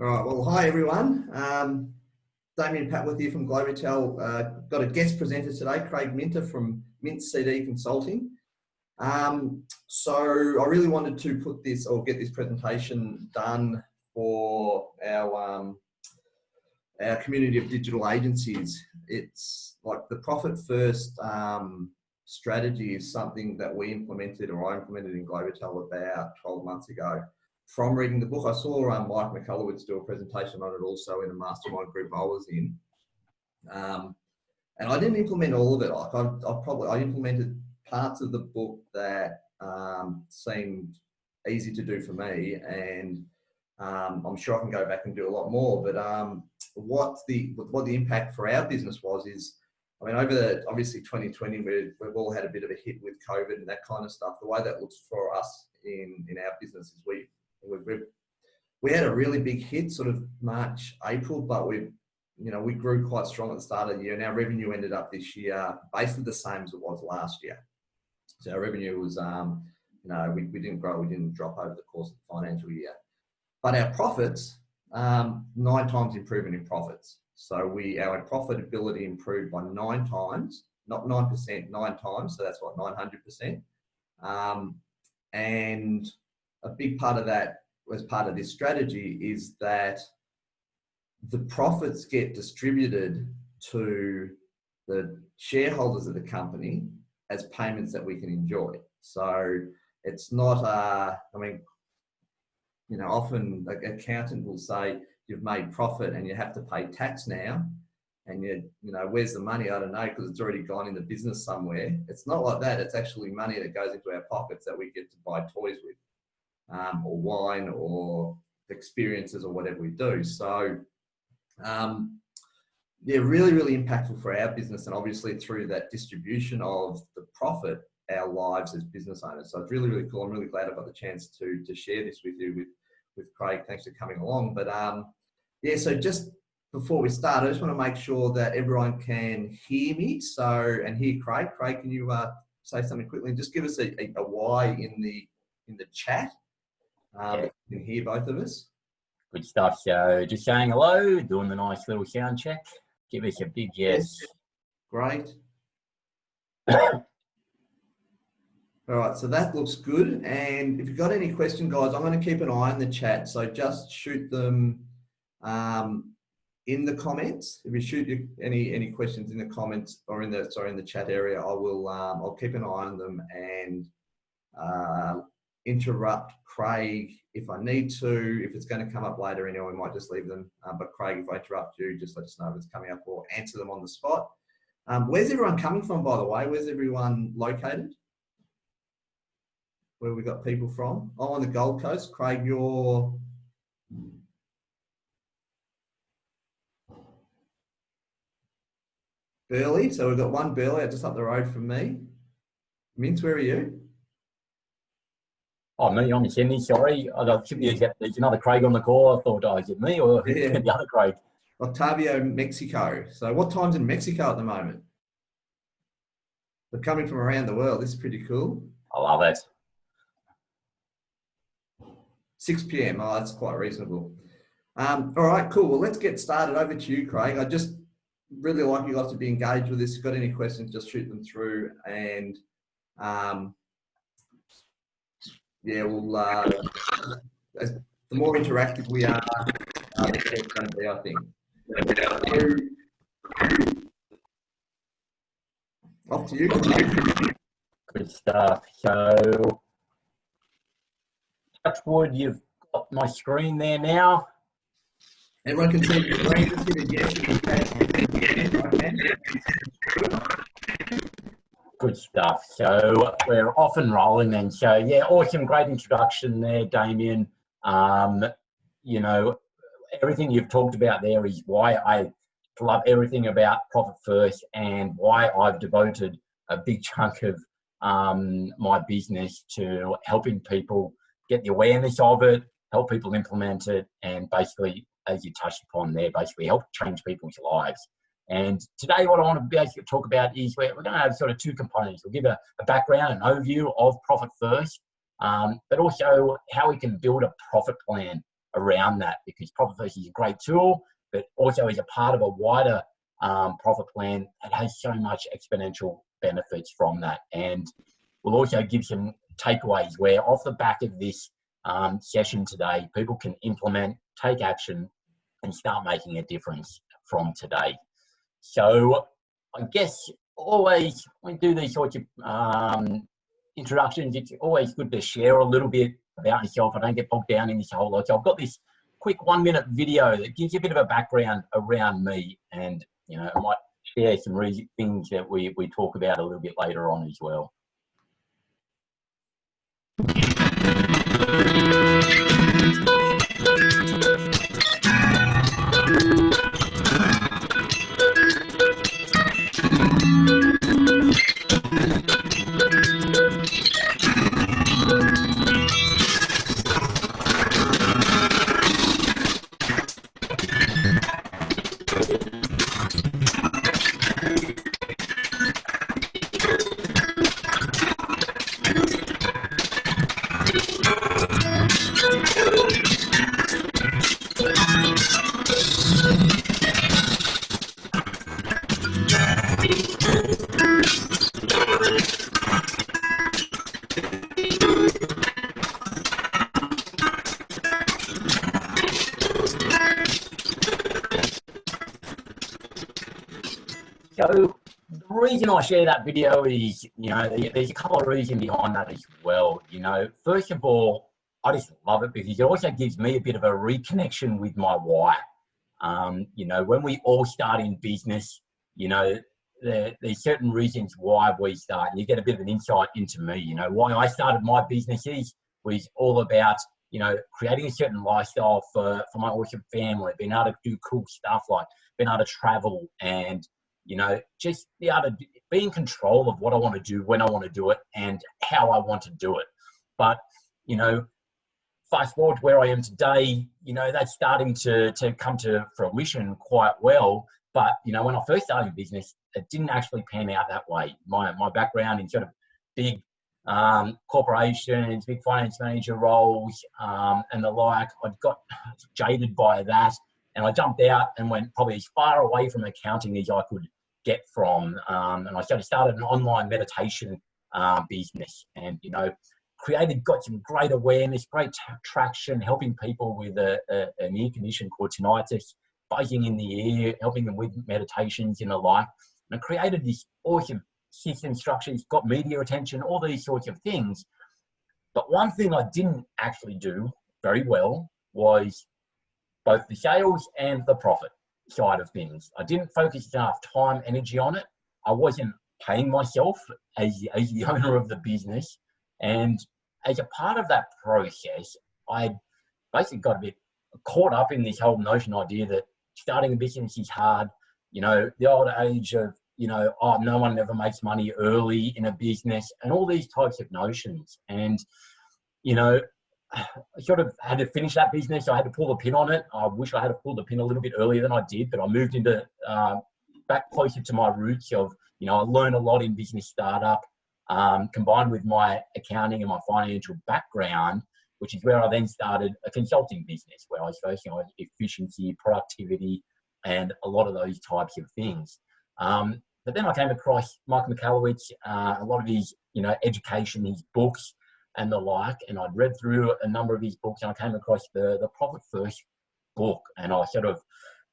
All right, well, hi everyone. Damien Patworth here from Glovitel. Got a guest presenter today, Craig Minter from Mint CD Consulting. So I really wanted to put this or get this presentation done for our community of digital agencies. It's like the profit first strategy is something that we implemented, or I implemented in Glovitel about 12 months ago. From reading the book, I saw Mike McCullough do a presentation on it also in a mastermind group I was in. And I didn't implement all of it. Like I implemented parts of the book that seemed easy to do for me, and I'm sure I can go back and do a lot more. But what the impact for our business was is, I mean, over obviously 2020, we've all had a bit of a hit with COVID and that kind of stuff. The way that looks for us in our business is we had a really big hit sort of March, April, but we grew quite strong at the start of the year, and our revenue ended up this year basically the same as it was last year. So our revenue was, we didn't grow, we didn't drop over the course of the financial year. But our profits, 9 times improvement in profits. So our profitability improved by 9 times, not 9%, 9 times. So that's what, 900%. And a big part of that, as part of this strategy, is that the profits get distributed to the shareholders of the company as payments that we can enjoy. So it's not often an accountant will say you've made profit and you have to pay tax now, and where's the money? I don't know, because it's already gone in the business somewhere. It's not like that. It's actually money that goes into our pockets that we get to buy toys with, or wine, or experiences, or whatever we do. So really, really impactful for our business, and obviously through that distribution of the profit, our lives as business owners. So it's really, really cool. I'm really glad I got the chance to share this with you, with Craig. Thanks for coming along. But so just before we start, I just want to make sure that everyone can hear me. And hear Craig. Craig, can you say something quickly and just give us a why in the chat? You can hear both of us. Good stuff. So just saying hello, doing the nice little sound check. Give us a big yes. Great. All right, so that looks good. And if you've got any questions, guys, I'm going to keep an eye on the chat. So just shoot them in the comments. If you shoot any questions in the comments or in the chat area, I will I'll keep an eye on them and interrupt Craig if I need to. If it's going to come up later anyway, we might just leave them. But Craig, if I interrupt you, just let us know if it's coming up, or answer them on the spot. Where's everyone coming from, by the way? Where's everyone located? Where we got people from? Oh, on the Gold Coast. Craig, you're Burleigh. So we've got one Burleigh just up the road from me. Mint, where are you? Oh, me, I'm in Sydney, sorry. There's another Craig on the call. I thought, is it me or the other Craig? Octavio, Mexico. So what time's in Mexico at the moment? They're coming from around the world. This is pretty cool. I love it. 6 p.m. Oh, that's quite reasonable. All right, cool. Well, let's get started. Over to you, Craig. I just really like you guys to be engaged with this. If you've got any questions, just shoot them through. And we'll the more interactive we are, the better it's going to be, I think. Off to you. Good stuff. So, touch wood, you've got my screen there now. Everyone can see the screen. Just hit a yes. Good stuff. So we're off and rolling then. So yeah, awesome, great introduction there, Damien. Everything you've talked about there is why I love everything about Profit First, and why I've devoted a big chunk of my business to helping people get the awareness of it, help people implement it, and basically, as you touched upon there, basically help change people's lives. And today what I want to basically talk about is we're going to have sort of 2 components. We'll give a background, an overview of Profit First, but also how we can build a profit plan around that, because profit first is a great tool, but also is a part of a wider profit plan that has so much exponential benefits from that. And we'll also give some takeaways where off the back of this session today, people can implement, take action, and start making a difference from today. So I guess always when we do these sorts of introductions, it's always good to share a little bit about yourself. I don't get bogged down in this whole lot. So I've got this quick 1-minute video that gives you a bit of a background around me, and I might share some things that we talk about a little bit later on as well. So the reason I share that video is, there's a couple of reasons behind that as well. First of all, I just love it because it also gives me a bit of a reconnection with my why. When we all start in business, there's certain reasons why we start, and you get a bit of an insight into me. Why I started my businesses was all about, creating a certain lifestyle for my awesome family, being able to do cool stuff like being able to travel and, just be able to be in control of what I want to do, when I want to do it, and how I want to do it. But, fast forward to where I am today, that's starting to come to fruition quite well. But, when I first started in business, it didn't actually pan out that way. My background in sort of big corporations, big finance manager roles, and the like, I got jaded by that. And I jumped out and went probably as far away from accounting as I could get from. And I started an online meditation business, and, got some great awareness, great traction, helping people with an ear condition called tinnitus, buzzing in the ear, helping them with meditations and the like. And I created this awesome system structure, it's got media attention, all these sorts of things. But one thing I didn't actually do very well was both the sales and the profit side of things. I didn't focus enough time, energy on it. I wasn't paying myself as the owner of the business. And as a part of that process, I basically got a bit caught up in this whole notion idea that starting a business is hard. The old age of, no one ever makes money early in a business, and all these types of notions. And, I sort of had to finish that business. I had to pull the pin on it. I wish I had pulled the pin a little bit earlier than I did, but I moved into back closer to my roots of, I learned a lot in business startup, combined with my accounting and my financial background, which is where I then started a consulting business where I was focusing on efficiency, productivity, and a lot of those types of things. But then I came across Mike Michalowicz, a lot of his, education, his books and the like, and I'd read through a number of his books, and I came across the Profit First book, and I sort of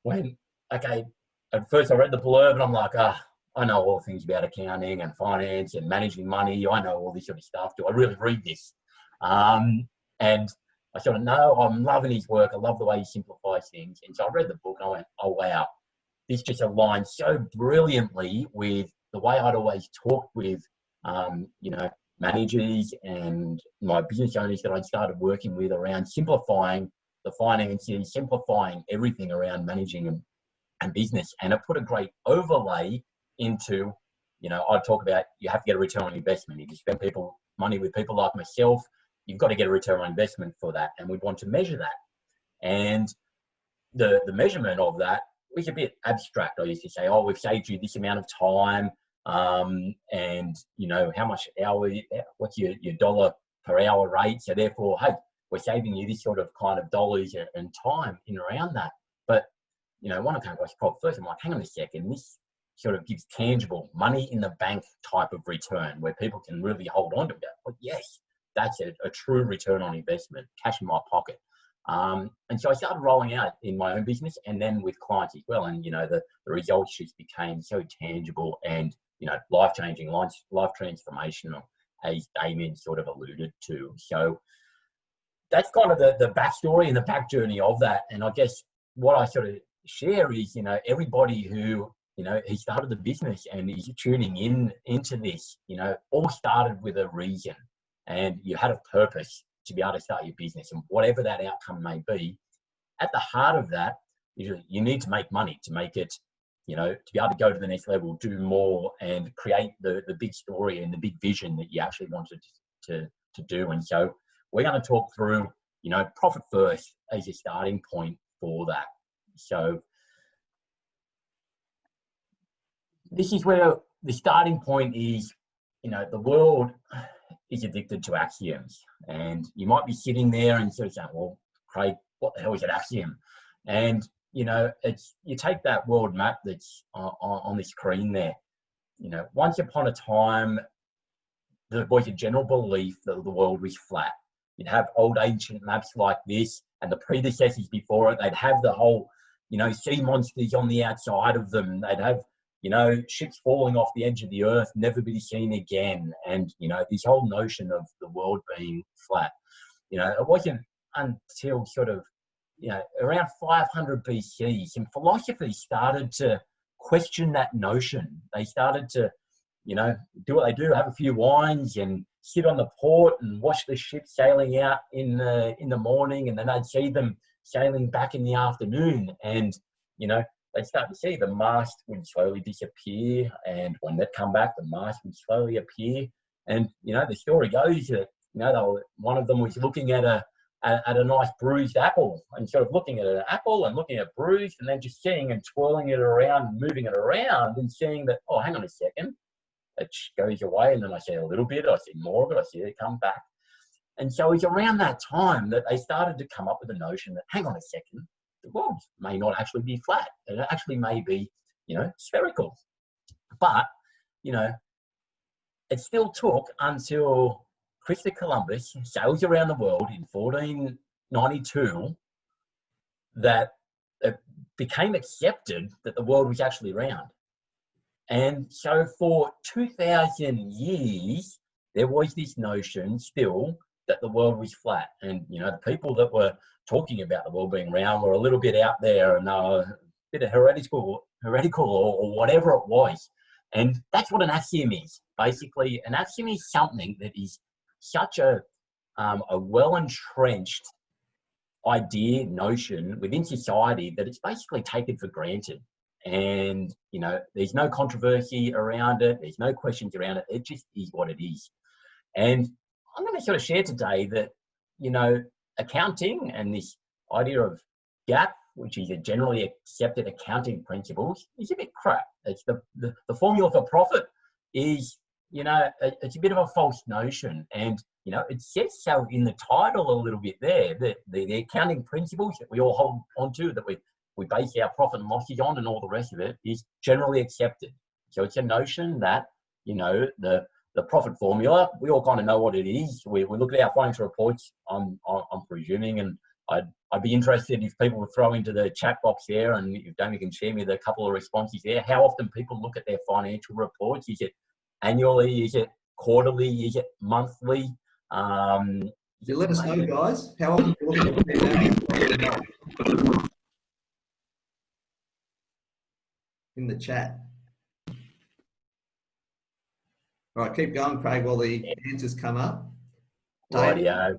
went, okay, at first I read the blurb and I'm like, I know all things about accounting and finance and managing money. I know all this sort of stuff. Do I really read this? And I sort of, no, I'm loving his work. I love the way he simplifies things. And so I read the book and I went, oh, wow, this just aligns so brilliantly with the way I'd always talked with, managers and my business owners that I'd started working with around simplifying the finances, simplifying everything around managing and business. And it put a great overlay into, I'd talk about you have to get a return on investment. If you spend money with people like myself, you've got to get a return on investment for that. And we'd want to measure that. And the measurement of that was a bit abstract. I used to say, oh, we've saved you this amount of time. And how much hour, what's your dollar per hour rate? So therefore, hey, we're saving you this sort of kind of dollars and time in around that. But, you know, when I came across profit first, I'm like, hang on a second, this sort of gives tangible money in the bank type of return where people can really hold on to it. Well, yes, that's a true return on investment, cash in my pocket. And so I started rolling out in my own business and then with clients as well. And, you know, the results just became so tangible and, you know, life-changing, life transformational, as Damien sort of alluded to. So that's kind of the backstory and the back journey of that. And I guess what I sort of share is, you know, everybody who, you know, he started the business and is tuning into this, you know, all started with a reason and you had a purpose to be able to start your business, and whatever that outcome may be, at the heart of that, you need to make money to make it, you know, to be able to go to the next level, do more, and create the big story and the big vision that you actually wanted to do. And so we're going to talk through, you know, profit first as a starting point for that. So this is where the starting point is, you know, the world is addicted to axioms. And you might be sitting there and sort of saying, well, Craig, what the hell is an axiom? And, you know, you take that world map that's on the screen there. You know, once upon a time, there was a general belief that the world was flat. You'd have old ancient maps like this, and the predecessors before it, they'd have the whole, you know, sea monsters on the outside of them. They'd have, you know, ships falling off the edge of the earth, never be seen again. And, you know, this whole notion of the world being flat, you know, it wasn't until sort of, you know, around 500 BC, some philosophers started to question that notion. They started to, you know, do what they do, have a few wines and sit on the port and watch the ship sailing out in the morning, and then they'd see them sailing back in the afternoon. And, you know, they'd start to see the mast would slowly disappear, and when they'd come back, the mast would slowly appear. And, you know, the story goes that, you know, one of them was looking at a nice bruised apple, and sort of looking at an apple and looking at bruised, and then just seeing and twirling it around, moving it around, and seeing that, oh, hang on a second, it goes away, and then I see a little bit, I see more of it, I see it come back. And so it's around that time that they started to come up with the notion that, hang on a second, the world may not actually be flat. It actually may be, you know, spherical. But, you know, it still took until Christopher Columbus sails around the world in 1492 that it became accepted that the world was actually round. And so for 2,000 years, there was this notion still that the world was flat. And, you know, the people that were talking about the world being round were a little bit out there, and a bit of heretical or whatever it was. And that's what an axiom is. Basically, an axiom is something that is such a well-entrenched idea, notion within society that it's basically taken for granted. And, you know, there's no controversy around it. There's no questions around it. It just is what it is. And I'm going to sort of share today that, you know, accounting and this idea of GAAP, which is a generally accepted accounting principles, is a bit crap. It's the formula for profit is, you know, it's a bit of a false notion. And, you know, it says so in the title a little bit there, that the accounting principles that we all hold onto, that we base our profit and losses on and all the rest of it, is generally accepted. So it's a notion that, you know, the profit formula, we all kind of know what it is. We look at our financial reports, I'm presuming, and I'd be interested if people would throw into the chat box there, and if Damien can share me a couple of responses there, how often people look at their financial reports. Is it annually? Is it quarterly? Is it monthly? You let us know, guys. How often you look at it in the chat. All right, keep going, Craig, while the answers come up. Rightio.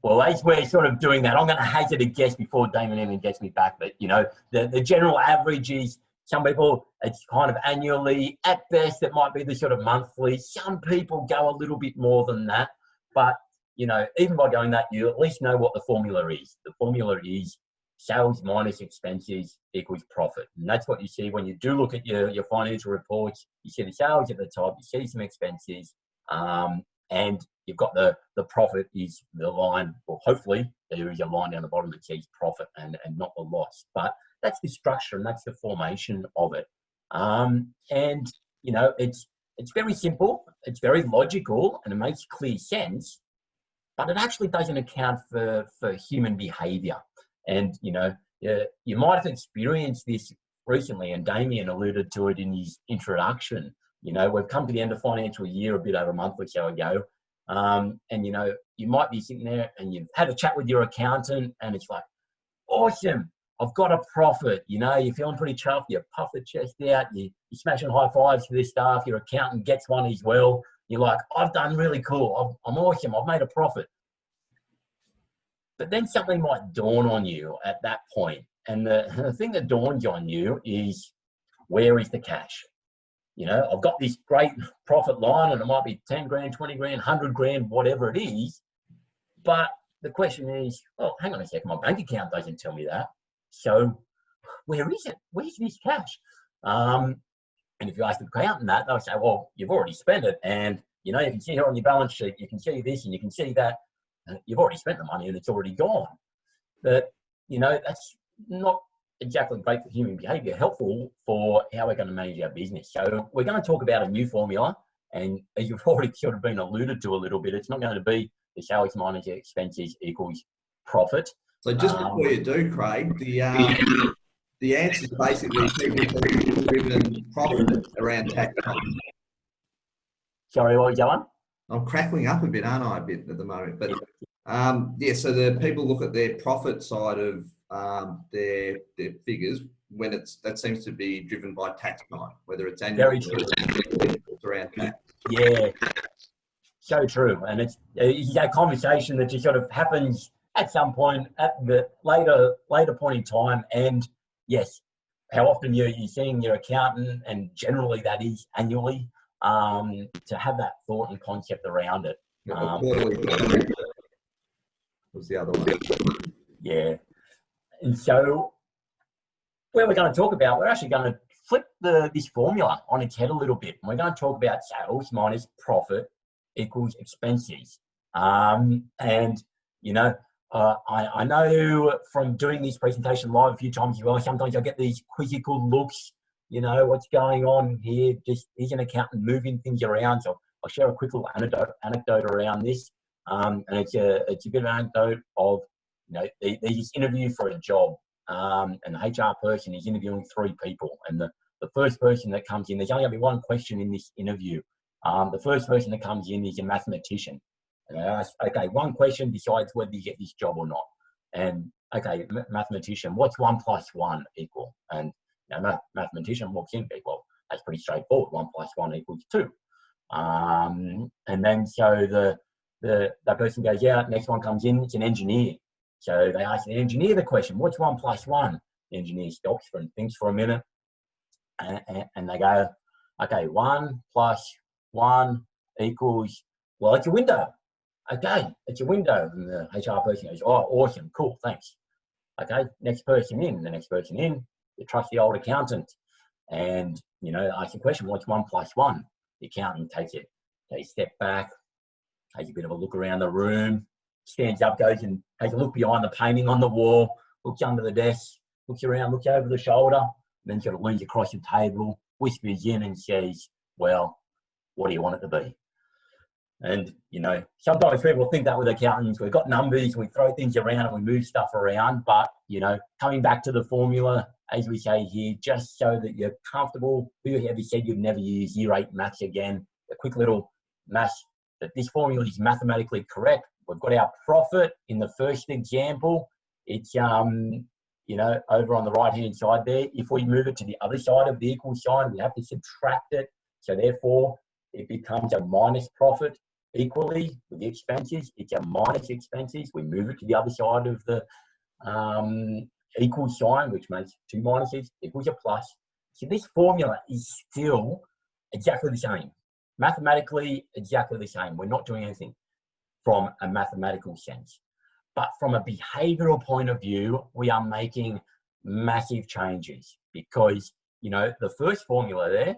Well, as we're sort of doing that, I'm going to hazard a guess before Damien even gets me back. But, you know, the general average is, some people, it's kind of annually. At best, it might be the sort of monthly. Some people go a little bit more than that. But, you know, even by going that, you at least know what the formula is. The formula is sales minus expenses equals profit. And that's what you see when you do look at your financial reports. You see the sales at the top, you see some expenses, and you've got the profit is the line, well, hopefully there is a line down the bottom that says profit and not the loss. But that's the structure and that's the formation of it. And, you know, it's very simple, it's very logical, and it makes clear sense, but it actually doesn't account for human behavior. And, you know, you might have experienced this recently, and Damien alluded to it in his introduction. You know, we've come to the end of financial year a bit over a month or so ago. And, you know, you might be sitting there and you've had a chat with your accountant and it's like, awesome, I've got a profit. You know, you're feeling pretty chuffed, you puff the chest out, you're smashing high fives to this staff, your accountant gets one as well. You're like, I've done really cool, I'm awesome, I've made a profit. But then something might dawn on you at that point. And the thing that dawns on you is, where is the cash? You know, I've got this great profit line and it might be 10 grand, 20 grand, 100 grand, whatever it is. But the question is, oh, hang on a second, my bank account doesn't tell me that. So where is it? Where's this cash? And if you ask the accountant that, they'll say, well, you've already spent it. And, you know, you can see here on your balance sheet, you can see this and you can see that. You've already spent the money and it's already gone. But, you know, that's not exactly great for human behavior, helpful for how we're going to manage our business. So we're going to talk about a new formula, and as you've already sort of been alluded to a little bit, it's not going to be the sales minus expenses equals profit. So just before you do, Craig, the answer is basically people who've driven profit around tax time. Sorry, what was that one? I'm crackling up a bit, aren't I, a bit at the moment? But yeah, so the people look at their profit side of their figures when that seems to be driven by tax time, whether it's annual or around tax. Yeah, so true. And it's that conversation that just sort of happens at some point at the later point in time. And yes, how often you're seeing your accountant, and generally that is annually, to have that thought and concept around it. Was the other one? Yeah. And so where we're going to talk about, we're actually going to flip this formula on its head a little bit. And we're going to talk about sales minus profit equals expenses. And, you know, I know from doing this presentation live a few times as well, sometimes I get these quizzical looks, you know, what's going on here? Just is an accountant moving things around? So I'll share a quick little anecdote around this. And it's a bit of an anecdote of, you know, there's this interview for a job, and the HR person is interviewing 3 people. And the first person that comes in, there's only going to be one question in this interview. The first person that comes in is a mathematician. And I ask, okay, one question decides whether you get this job or not. And, okay, mathematician, what's 1 + 1 equal? And, you know, mathematician walks in, well, that's pretty straightforward. 1 + 1 = 2. And then so that person goes out, next one comes in, it's an engineer. So they ask the engineer the question, what's 1 + 1? The engineer stops and thinks for a minute, and they go, okay, 1 + 1 equals, well, it's a window. Okay, it's a window. And the HR person goes, oh, awesome, cool, thanks. Okay, next person in, the next person in, you trust the old accountant. And, you know, ask the question, what's 1 + 1? The accountant takes a step back, takes a bit of a look around the room, stands up, goes and takes a look behind the painting on the wall, looks under the desk, looks around, looks over the shoulder, and then sort of leans across the table, whispers in and says, well, what do you want it to be? And, you know, sometimes people think that with accountants, we've got numbers, we throw things around and we move stuff around. But, you know, coming back to the formula, as we say here, just so that you're comfortable, who ever said you'd never use year 8 maths again, a quick little maths, that this formula is mathematically correct. We've got our profit in the first example. It's, you know, over on the right-hand side there. If we move it to the other side of the equal sign, we have to subtract it. So therefore, it becomes a minus profit equally with the expenses. It's a minus expenses. We move it to the other side of the equal sign, which makes 2 minuses equals a plus. So this formula is still exactly the same. Mathematically, exactly the same. We're not doing anything from a mathematical sense. But from a behavioral point of view, we are making massive changes because, you know, the first formula there,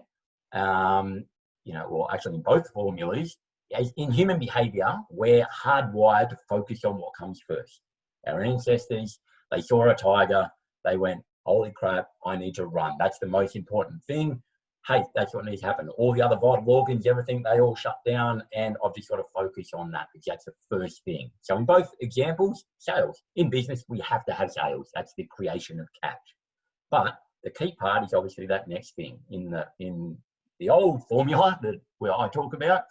you know, well, actually in both formulas, as in human behavior, we're hardwired to focus on what comes first. Our ancestors, they saw a tiger, they went, holy crap, I need to run. That's the most important thing. Hey, that's what needs to happen. All the other vital organs, everything, they all shut down, and I've just got to focus on that because that's the first thing. So in both examples, sales. In business, we have to have sales. That's the creation of cash. But the key part is obviously that next thing. In the old formula that I talk about,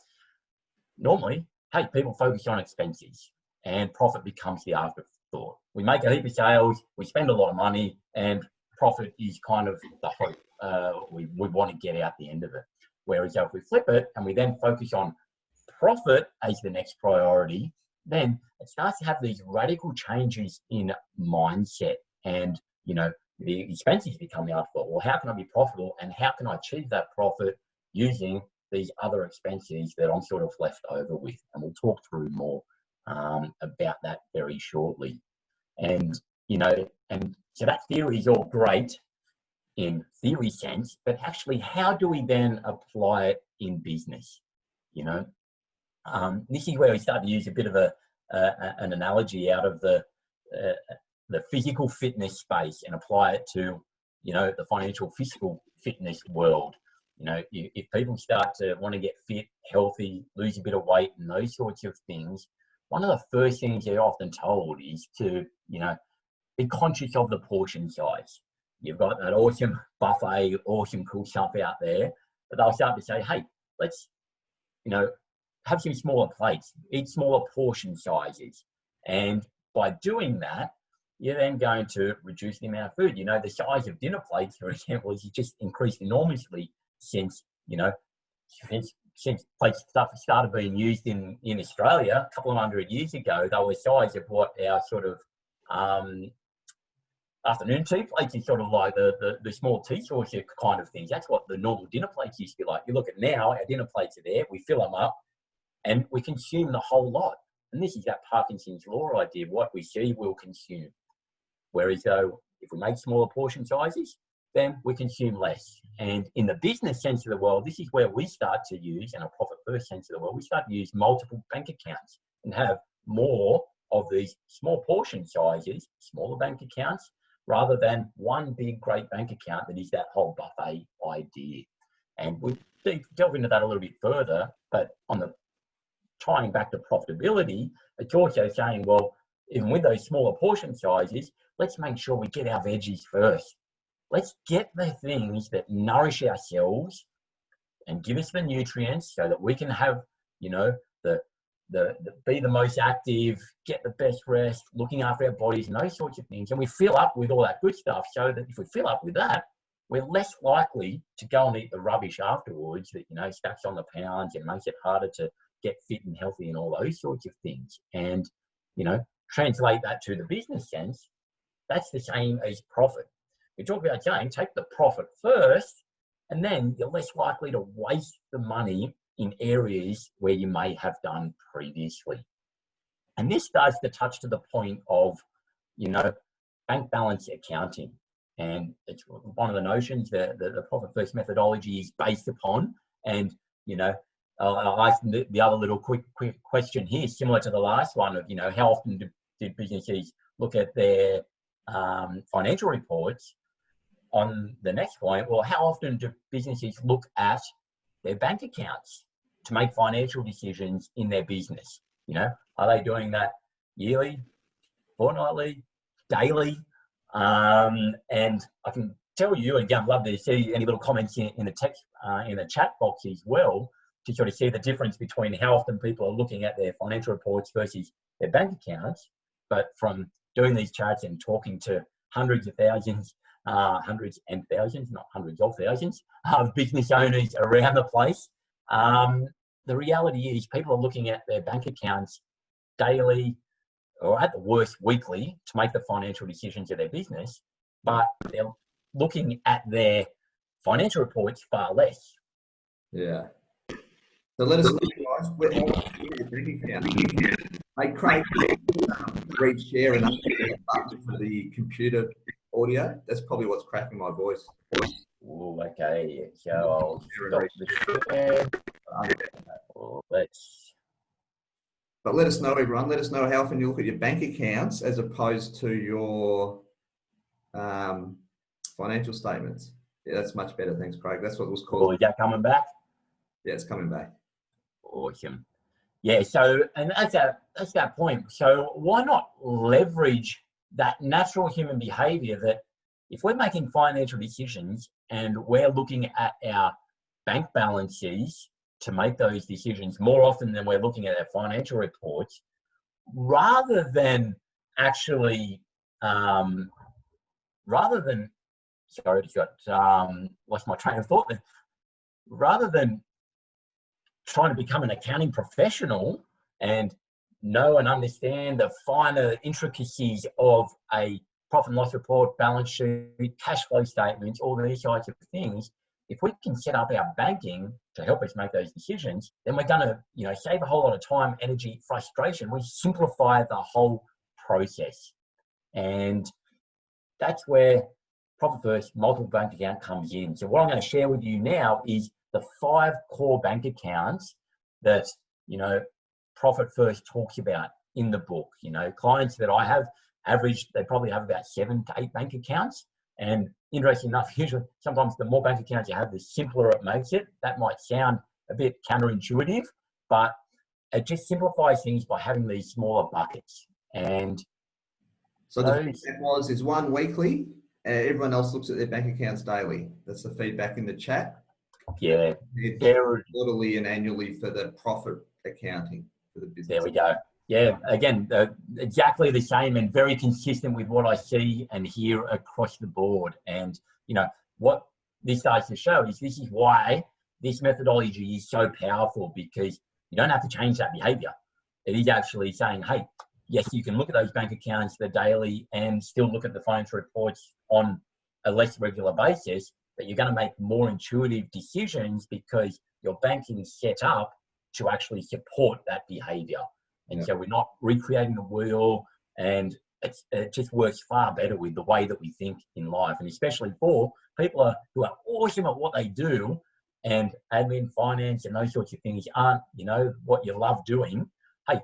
normally, hey, people focus on expenses and profit becomes the afterthought. We make a heap of sales, we spend a lot of money, and profit is kind of the hope we want to get out the end of it. Whereas if we flip it and we then focus on profit as the next priority, then it starts to have these radical changes in mindset, and the expenses become the afterthought. Well, how can I be profitable, and how can I achieve that profit using these other expenses that I'm sort of left over with? And we'll talk through more about that very shortly. And so that theory is all great in theory sense, but actually, how do we then apply it in business? This is where we start to use a bit of an analogy out of the physical fitness space and apply it to the financial fiscal fitness world. If people start to want to get fit, healthy, lose a bit of weight and those sorts of things, one of the first things they're often told is to be conscious of the portion size. You've got that awesome buffet, awesome cool stuff out there, but they'll start to say, hey, let's have some smaller plates, eat smaller portion sizes. And by doing that, you're then going to reduce the amount of food. The size of dinner plates, for example, has just increased enormously since plates started being used in Australia a couple of 100 years ago. They were the size of what our sort of afternoon tea plates is, sort of like the small tea saucer kind of things. That's what the normal dinner plates used to be like. You look at now, our dinner plates are there, we fill them up, and we consume the whole lot. And this is that Parkinson's law idea: what we see, we'll consume. Whereas though, if we make smaller portion sizes, then we consume less. And in the business sense of the world, this is where we start to use, in a profit first sense of the world, we start to use multiple bank accounts and have more of these small portion sizes, smaller bank accounts, rather than one big great bank account that is that whole buffet idea. And we'll delve into that a little bit further, but on the tying back to profitability, it's also saying, well, even with those smaller portion sizes, let's make sure we get our veggies first. Let's get the things that nourish ourselves and give us the nutrients so that we can have, be the most active, get the best rest, looking after our bodies and those sorts of things. And we fill up with all that good stuff, so that if we fill up with that, we're less likely to go and eat the rubbish afterwards that, stacks on the pounds and makes it harder to get fit and healthy and all those sorts of things. And, translate that to the business sense, that's the same as profit. We talk about saying, take the profit first, and then you're less likely to waste the money in areas where you may have done previously. And this starts to touch to the point of, bank balance accounting. And it's one of the notions that the profit first methodology is based upon. And, I'll ask the other little quick question here, similar to the last one of, how often do businesses look at their financial reports? On the next point, well, how often do businesses look at their bank accounts to make financial decisions in their business? Are they doing that yearly, fortnightly, daily? And I can tell you, again, I'd love to see any little comments in the text, in the chat box as well, to sort of see the difference between how often people are looking at their financial reports versus their bank accounts. But from doing these charts and talking to hundreds of thousands, hundreds and thousands, not hundreds of thousands, of business owners around the place, the reality is people are looking at their bank accounts daily, or at the worst weekly, to make the financial decisions of their business, but they're looking at their financial reports far less. Yeah. So let us know, guys, where your bank account. Hey, Craig, read share and button for the computer audio. That's probably what's cracking my voice. Ooh, okay, so I'll stop the share. Let's But let us know, everyone. Let us know how often you look at your bank accounts as opposed to your financial statements. Yeah, that's much better. Thanks, Craig. That's what it was called. Or is that coming back? Yeah, it's coming back. Awesome. Yeah, so, and that's that point. So why not leverage that natural human behavior that if we're making financial decisions and we're looking at our bank balances to make those decisions more often than we're looking at our financial reports, rather than actually, sorry, just got lost my train of thought there. Rather than trying to become an accounting professional and know and understand the finer intricacies of a profit and loss report, balance sheet, cash flow statements, all these types of things, if we can set up our banking to help us make those decisions, then we're going to, save a whole lot of time, energy, frustration. We simplify the whole process. And that's where Profit First multiple bank account comes in. So what I'm going to share with you now is the 5 core bank accounts that, Profit First talks about in the book. Clients that I have average, they probably have about 7 to 8 bank accounts. And interesting enough, usually, sometimes the more bank accounts you have, the simpler it makes it. That might sound a bit counterintuitive, but it just simplifies things by having these smaller buckets. And so the feedback is 1 weekly. Everyone else looks at their bank accounts daily. That's the feedback in the chat. Yeah. Quarterly and annually for the profit accounting for the business. There we go. Yeah, again, exactly the same and very consistent with what I see and hear across the board. And, what this starts to show is this is why this methodology is so powerful, because you don't have to change that behavior. It is actually saying, hey, yes, you can look at those bank accounts the daily and still look at the financial reports on a less regular basis, but you're going to make more intuitive decisions because your banking is set up to actually support that behavior. And so we're not recreating the wheel, and it just works far better with the way that we think in life. And especially for people who are awesome at what they do, and admin, finance, and those sorts of things aren't, what you love doing. Hey,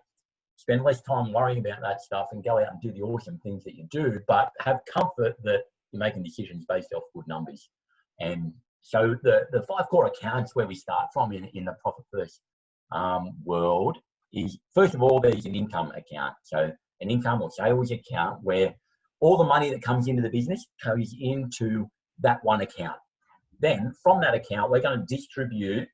spend less time worrying about that stuff and go out and do the awesome things that you do, but have comfort that you're making decisions based off good numbers. And so the 5 core accounts where we start from in the Profit First world is, first of all, there's an income account. So an income or sales account where all the money that comes into the business goes into that one account. Then from that account, we're going to distribute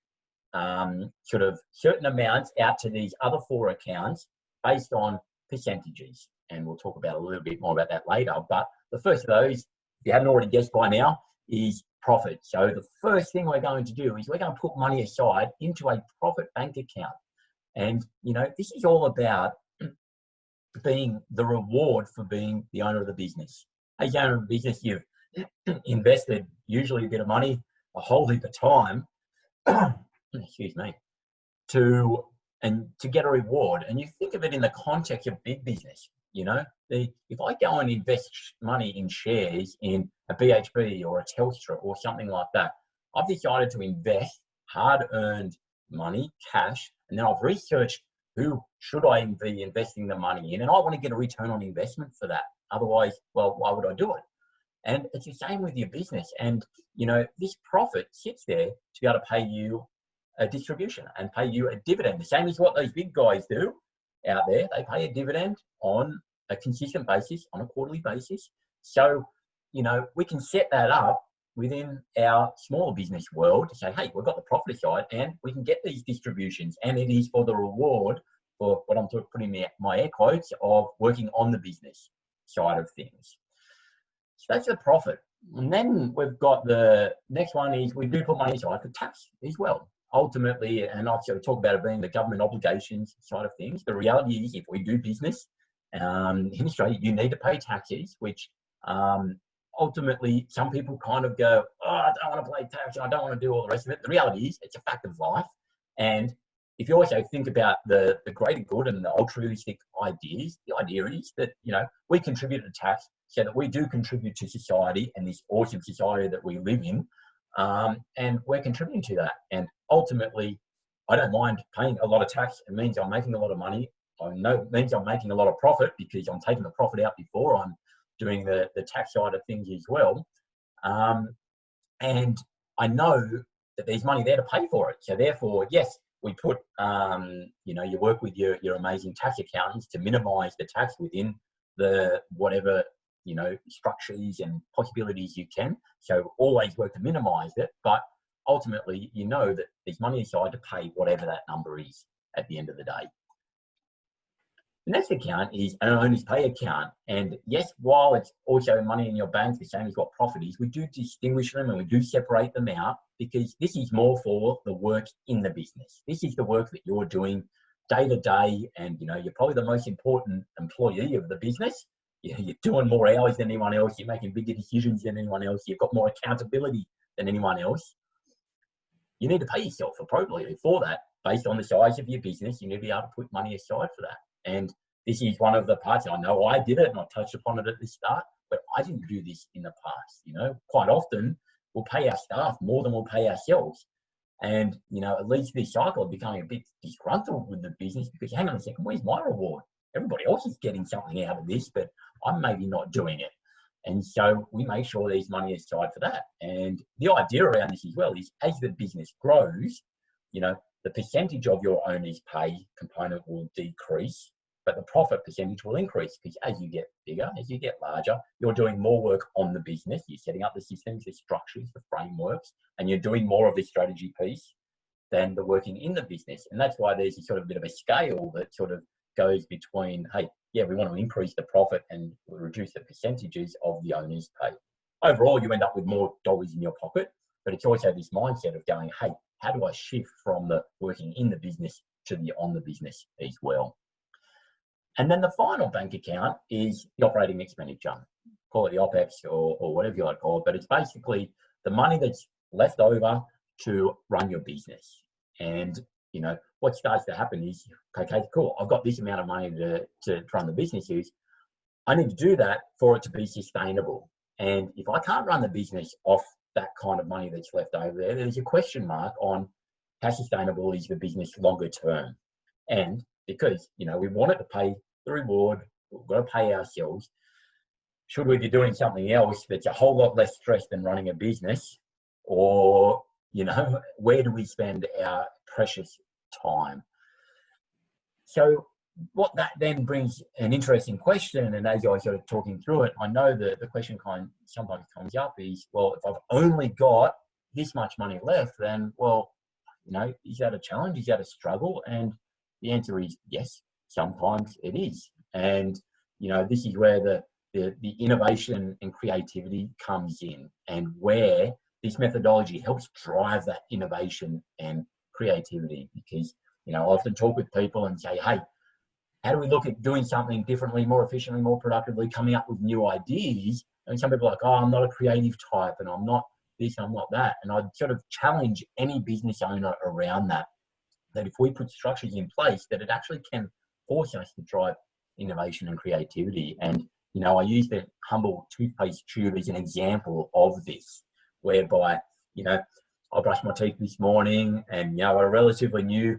sort of certain amounts out to these other 4 accounts based on percentages. And we'll talk about a little bit more about that later. But the first of those, if you haven't already guessed by now, is profit. So the first thing we're going to do is we're going to put money aside into a profit bank account. And, this is all about being the reward for being the owner of the business. As the owner of the business, you've invested usually a bit of money, a whole heap of time, excuse me, to get a reward. And you think of it in the context of big business. If I go and invest money in shares in a BHP or a Telstra or something like that, I've decided to invest hard-earned money, cash, and then I've researched who should I be investing the money in, and I want to get a return on investment for that. Otherwise, well, why would I do it? And it's the same with your business. And, this profit sits there to be able to pay you a distribution and pay you a dividend. The same as what those big guys do out there. They pay a dividend on a consistent basis, on a quarterly basis. So, we can set that up within our smaller business world to say, hey, we've got the profit side and we can get these distributions, and it is for the reward for what I'm putting my air quotes of working on the business side of things. So that's the profit. And then we've got the next one is we do put money aside for tax as well. Ultimately, and I sort of talk about it being the government obligations side of things. The reality is if we do business in Australia, you need to pay taxes, which ultimately, some people kind of go, oh, I don't want to pay tax, I don't want to do all the rest of it. The reality is, it's a fact of life. And if you also think about the greater good and the altruistic ideas, the idea is that, we contribute to tax so that we do contribute to society and this awesome society that we live in. And we're contributing to that. And ultimately, I don't mind paying a lot of tax. It means I'm making a lot of money. I know it means I'm making a lot of profit because I'm taking the profit out before I'm doing the tax side of things as well. And I know that there's money there to pay for it. So therefore, yes, we put, you work with your amazing tax accountants to minimize the tax within the whatever, structures and possibilities you can. So always work to minimize it. But ultimately, you know that there's money aside to pay whatever that number is at the end of the day. The next account is an owner's pay account. And yes, while it's also money in your bank, the same as what profit is, we do distinguish them and we do separate them out because this is more for the work in the business. This is the work that you're doing day to day. And, you're probably the most important employee of the business. You're doing more hours than anyone else. You're making bigger decisions than anyone else. You've got more accountability than anyone else. You need to pay yourself appropriately for that. Based on the size of your business, you need to be able to put money aside for that. And this is one of the parts. I know I did it and I touched upon it at the start, but I didn't do this in the past. Quite often we'll pay our staff more than we'll pay ourselves. And, it leads to this cycle of becoming a bit disgruntled with the business because, hang on a second, where's my reward? Everybody else is getting something out of this, but I'm maybe not doing it. And so we make sure there's money aside for that. And the idea around this as well is as the business grows, the percentage of your owner's pay component will decrease, but the profit percentage will increase because as you get bigger, as you get larger, you're doing more work on the business. You're setting up the systems, the structures, the frameworks, and you're doing more of the strategy piece than the working in the business. And that's why there's a sort of bit of a scale that sort of goes between, hey, yeah, we want to increase the profit and reduce the percentages of the owner's pay. Overall, you end up with more dollars in your pocket, but it's also this mindset of going, hey, how do I shift from the working in the business to the on the business as well? And then the final bank account is the operating expenditure. Call it the OPEX or whatever you like to call it, but it's basically the money that's left over to run your business. And, what starts to happen is, okay, cool, I've got this amount of money to run the business use. I need to do that for it to be sustainable. And if I can't run the business off that kind of money that's left over there, there's a question mark on how sustainable is the business longer term. And because, we want it to pay the reward, we've got to pay ourselves. Should we be doing something else that's a whole lot less stress than running a business? Or, where do we spend our precious time? So what that then brings an interesting question, and as I was sort of talking through it, I know that the question sometimes comes up is, well, if I've only got this much money left, then, well, is that a challenge? Is that a struggle? And the answer is yes, sometimes it is. And, this is where the innovation and creativity comes in, and where this methodology helps drive that innovation and creativity. Because, I often talk with people and say, hey, how do we look at doing something differently, more efficiently, more productively, coming up with new ideas? And some people are like, oh, I'm not a creative type and I'm not this, I'm not that. And I'd sort of challenge any business owner around that if we put structures in place, that it actually can force us to drive innovation and creativity. And, I use the humble toothpaste tube as an example of this, whereby, I brushed my teeth this morning and, a relatively new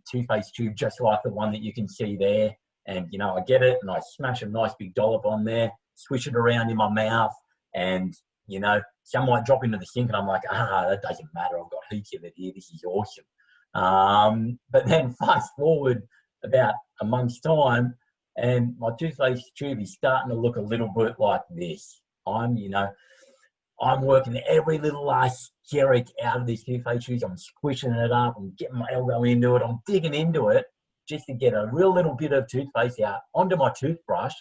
toothpaste tube, just like the one that you can see there. And, I get it and I smash a nice big dollop on there, swish it around in my mouth, and, some might drop into the sink and I'm like, that doesn't matter. I've got heaps of it here. This is awesome. But then fast forward about a month's time and my toothpaste tube is starting to look a little bit like this. I'm working every little last skerrick out of this toothpaste tube. I'm squishing it up. I'm getting my elbow into it. I'm digging into it just to get a real little bit of toothpaste out onto my toothbrush.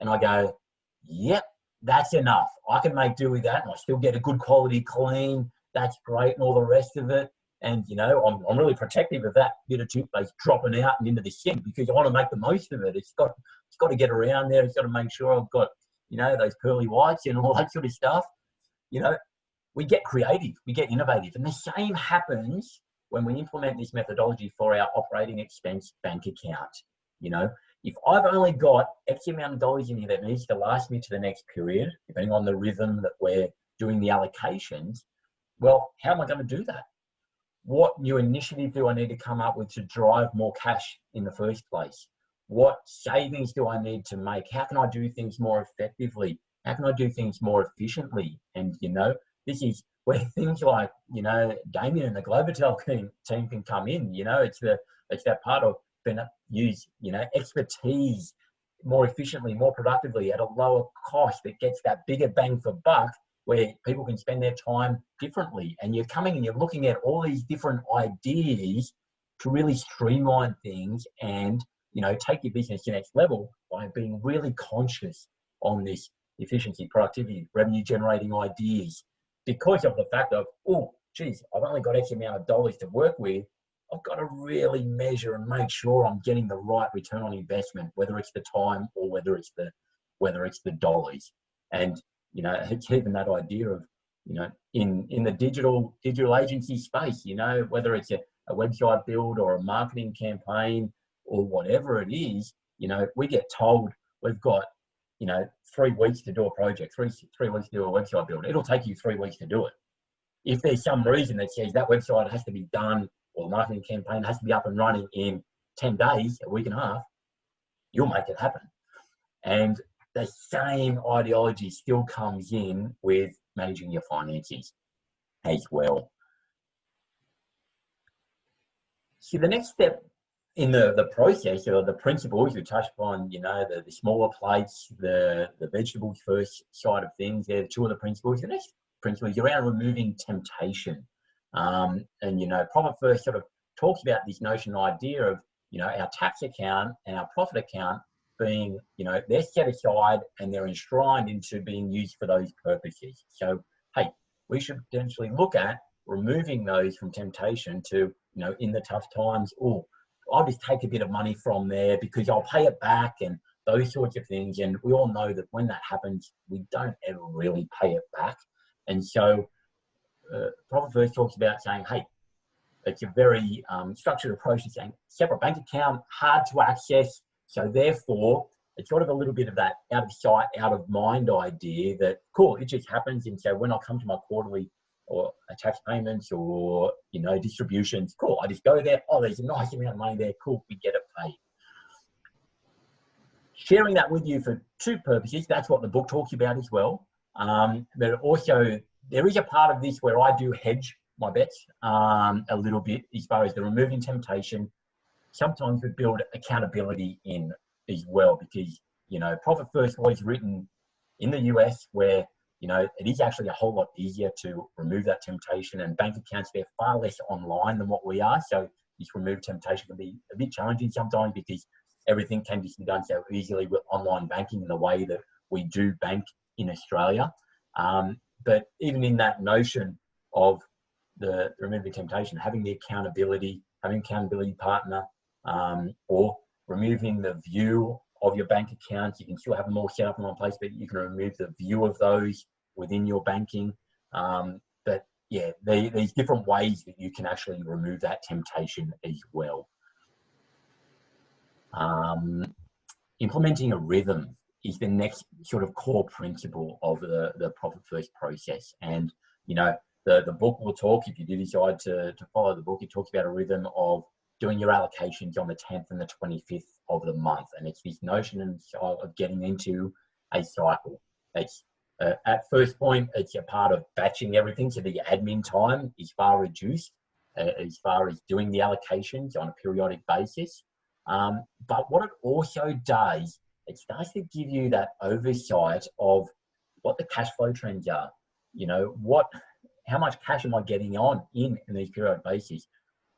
And I go, yep, that's enough. I can make do with that. And I still get a good quality clean. That's great and all the rest of it. And, I'm really protective of that bit of toothpaste dropping out and into the sink because I want to make the most of it. It's got to get around there. It's got to make sure I've got, those pearly whites and all that sort of stuff. We get creative, we get innovative. And the same happens when we implement this methodology for our operating expense bank account. If I've only got X amount of dollars in here that needs to last me to the next period, depending on the rhythm that we're doing the allocations, well, how am I going to do that? what new initiative do I need to come up with to drive more cash in the first place? What savings do I need to make? How can I do things more effectively? How can I do things more efficiently? And, you know, this is where things like, you know, Damien and the Globotel team can come in. You know, it's that part of being able to use, you know, expertise more efficiently, more productively at a lower cost that gets that bigger bang for buck, where people can spend their time differently. And you're coming and you're looking at all these different ideas to really streamline things and, you know, take your business to the next level by being really conscious on this efficiency, productivity, revenue generating ideas, because of the fact of, oh, geez, I've only got X amount of dollars to work with. I've got to really measure and make sure I'm getting the right return on investment, whether it's the time or whether it's the dollars. And, you know, it's even that idea of, you know, in the digital agency space, you know, whether it's a website build or a marketing campaign or whatever it is, you know, we get told we've got, you know, 3 weeks to do a project, three weeks to do a website build. It'll take you 3 weeks to do it. If there's some reason that says that website has to be done or the marketing campaign has to be up and running in 10 days, a week and a half, you'll make it happen. And the same ideology still comes in with managing your finances as well. So the next step in the process, or the principles, we touched upon, you know, the smaller plates, the vegetables first side of things. They're 2 of the principles. The next principle is around removing temptation. And, you know, Profit First sort of talks about this notion, idea of, you know, our tax account and our profit account being, you know, they're set aside and they're enshrined into being used for those purposes. So, hey, we should potentially look at removing those from temptation to, you know, in the tough times, or I'll just take a bit of money from there because I'll pay it back and those sorts of things. And we all know that when that happens, we don't ever really pay it back. And so Profit First talks about saying, hey, it's a very structured approach to saying separate bank account, hard to access. So therefore, it's sort of a little bit of that out of sight, out of mind idea that, cool, it just happens. And so when I come to my quarterly or tax payments or, you know, distributions, cool, I just go there. Oh, there's a nice amount of money there. Cool, we get it paid. Sharing that with you for 2 purposes. That's what the book talks about as well. But also, there is a part of this where I do hedge my bets a little bit as far as the removing temptation. Sometimes we build accountability in as well, because, you know, Profit First was written in the US, where, you know, it is actually a whole lot easier to remove that temptation, and bank accounts, they're far less online than what we are. So this remove temptation can be a bit challenging sometimes because everything can just be done so easily with online banking in the way that we do bank in Australia. But even in that notion of the removing temptation, having the accountability, having an accountability partner, or removing the view of your bank accounts. You can still have them all set up in one place, but you can remove the view of those within your banking. But yeah, there's different ways that you can actually remove that temptation as well. Implementing a rhythm is the next sort of core principle of the Profit First process. And, you know, the book will talk, if you do decide to follow the book, it talks about a rhythm of doing your allocations on the 10th and the 25th of the month. And it's this notion of getting into a cycle. It's at first point, it's a part of batching everything, so the admin time is far reduced as far as doing the allocations on a periodic basis. But what it also does, it starts to give you that oversight of what the cash flow trends are. You know, how much cash am I getting in these periodic basis?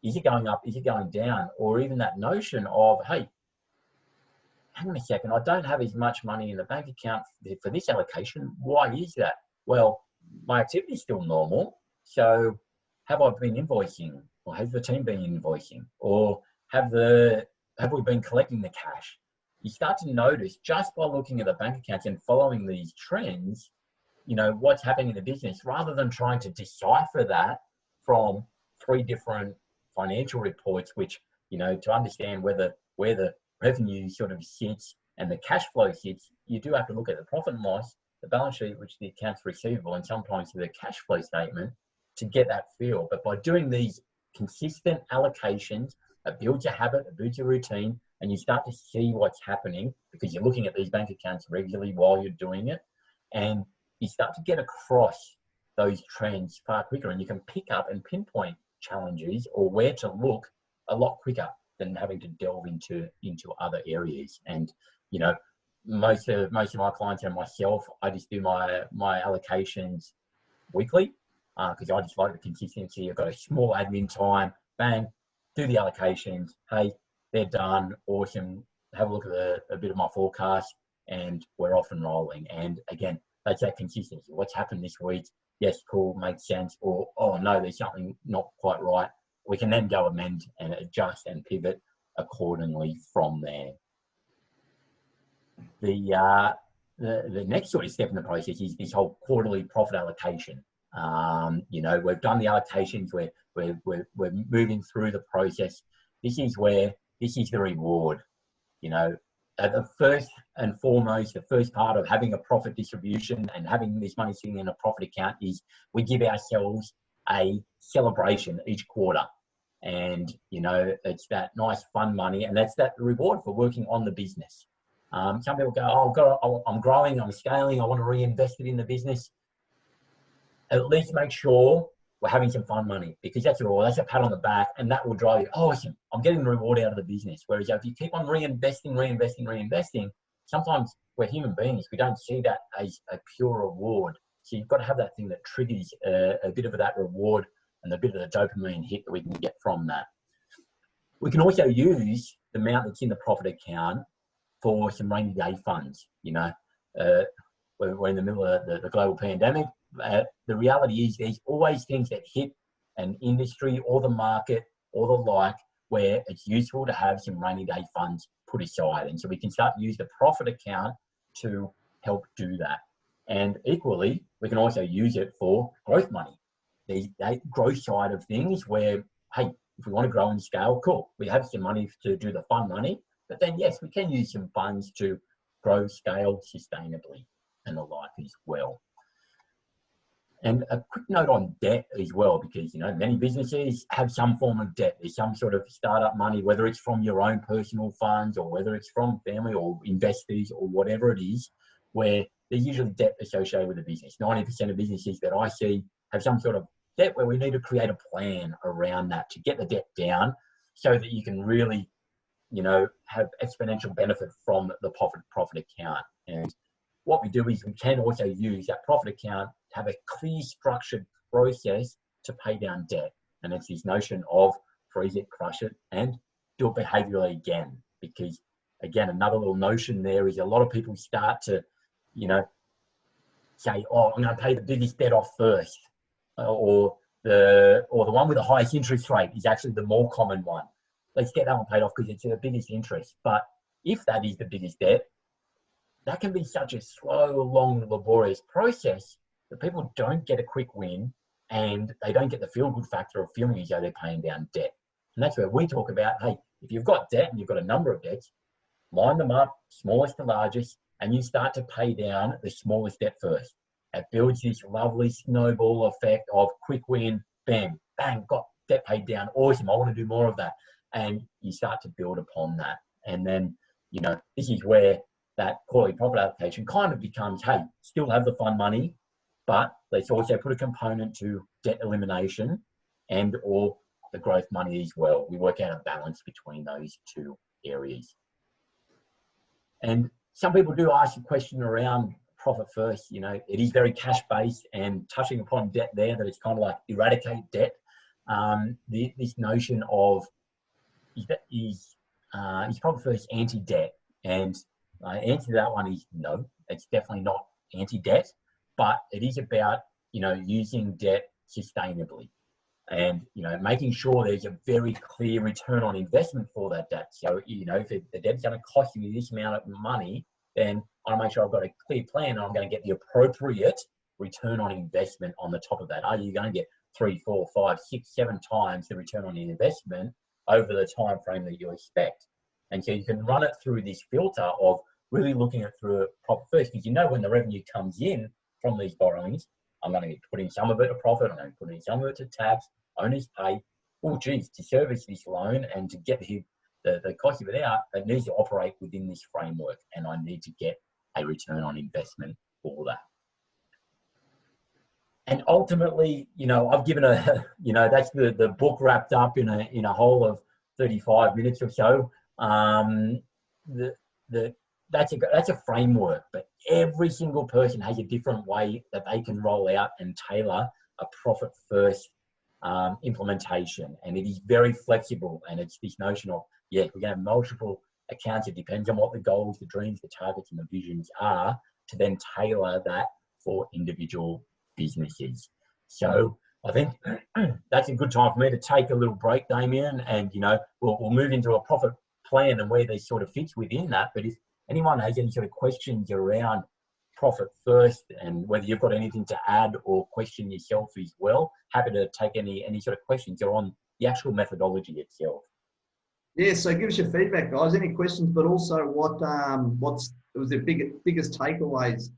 Is it going up? Is it going down? Or even that notion of, hey, hang on a second, I don't have as much money in the bank account for this allocation. Why is that? Well, my activity is still normal. So have I been invoicing, or has the team been invoicing, or have we been collecting the cash? You start to notice just by looking at the bank accounts and following these trends, you know, what's happening in the business, rather than trying to decipher that from 3 different financial reports, which, you know, to understand where the revenue sort of sits and the cash flow sits, you do have to look at the profit and loss, the balance sheet, which the accounts receivable, and sometimes the cash flow statement to get that feel. But by doing these consistent allocations, it builds a habit, it builds a routine, and you start to see what's happening because you're looking at these bank accounts regularly while you're doing it, and you start to get across those trends far quicker, and you can pick up and pinpoint challenges or where to look a lot quicker than having to delve into other areas. And you know, most of my clients and myself, I just do my allocations weekly because I just like the consistency. I've got a small admin time, bang, do the allocations. Hey, they're done. Awesome. Have a look at a bit of my forecast, and we're off and rolling. And again, that's that consistency. What's happened this week? Yes, cool, makes sense. Or, oh no, there's something not quite right. We can then go amend and adjust and pivot accordingly from there. The next sort of step in the process is this whole quarterly profit allocation. You know, we've done the allocations, we're moving through the process. This is the reward. You know, the first and foremost, the first part of having a profit distribution and having this money sitting in a profit account is we give ourselves a celebration each quarter. And, you know, it's that nice fun money, and that's that reward for working on the business. Some people go, oh, I'm growing, I'm scaling, I want to reinvest it in the business. At least make sure we're having some fun money, because that's a pat on the back, and that will drive you, oh, awesome, I'm getting the reward out of the business. Whereas if you keep on reinvesting, sometimes we're human beings, we don't see that as a pure reward. So you've got to have that thing that triggers a bit of that reward and a bit of the dopamine hit that we can get from that. We can also use the amount that's in the profit account for some rainy day funds. You know, we're in the middle of the global pandemic. The reality is there's always things that hit an industry or the market or the like where it's useful to have some rainy day funds put aside. And so we can start to use the profit account to help do that. And equally, we can also use it for growth money. The growth side of things where, hey, if we want to grow and scale, cool. We have some money to do the fun money, but then yes, we can use some funds to grow, scale sustainably and the like as well. And a quick note on debt as well, because, you know, many businesses have some form of debt. There's some sort of startup money, whether it's from your own personal funds or whether it's from family or investors or whatever it is, where there's usually debt associated with the business. 90% of businesses that I see have some sort of debt where we need to create a plan around that to get the debt down so that you can really, you know, have exponential benefit from the profit account. And what we do is we can also use that profit account to have a clear structured process to pay down debt. And it's this notion of freeze it, crush it, and do it behaviorally again. Because again, another little notion there is a lot of people start to, you know, say, oh, I'm going to pay the biggest debt off first. Or the one with the highest interest rate is actually the more common one. Let's get that one paid off because it's the biggest interest. But if that is the biggest debt, that can be such a slow, long, laborious process that people don't get a quick win and they don't get the feel-good factor of feeling as though they're paying down debt. And that's where we talk about, hey, if you've got debt and you've got a number of debts, line them up, smallest to largest, and you start to pay down the smallest debt first. It builds this lovely snowball effect of quick win, bam, bang, got debt paid down. Awesome, I want to do more of that. And you start to build upon that. And then, you know, this is where that quarterly profit allocation kind of becomes, hey, still have the fun money, but let's also put a component to debt elimination and or the growth money as well. We work out a balance between those two areas. And some people do ask a question around profit first. You know, it is very cash based, and touching upon debt there, that it's kind of like eradicate debt. This notion of is profit first anti-debt, and answer to that one is no, it's definitely not anti-debt, but it is about, you know, using debt sustainably and, you know, making sure there's a very clear return on investment for that debt. So, you know, if the debt's going to cost me this amount of money, then I make sure I've got a clear plan and I'm going to get the appropriate return on investment on the top of that. Are you going to get 3, 4, 5, 6, 7 times the return on the investment over the time frame that you expect? And so you can run it through this filter of really looking at through a profit first, because you know when the revenue comes in from these borrowings, I'm going to be putting some of it to profit, I'm going to be putting some of it to tax, owner's pay. oh, geez, to service this loan and to get the cost of it out, it needs to operate within this framework, and I need to get a return on investment for that. And ultimately, you know, I've given a, you know, that's the book wrapped up in a whole of 35 minutes or so. That's a framework, but every single person has a different way that they can roll out and tailor a profit first implementation, and it is very flexible. And it's this notion of, yeah, we're going to have multiple accounts. It depends on what the goals, the dreams, the targets, and the visions are, to then tailor that for individual businesses. So I think that's a good time for me to take a little break, Damien, and you know, we'll move into a profit plan and where they sort of fits within that. But if anyone has any sort of questions around profit first, and whether you've got anything to add or question yourself as well, happy to take any sort of questions on the actual methodology itself. Yeah, so give us your feedback, guys. Any questions, but also what was the biggest takeaways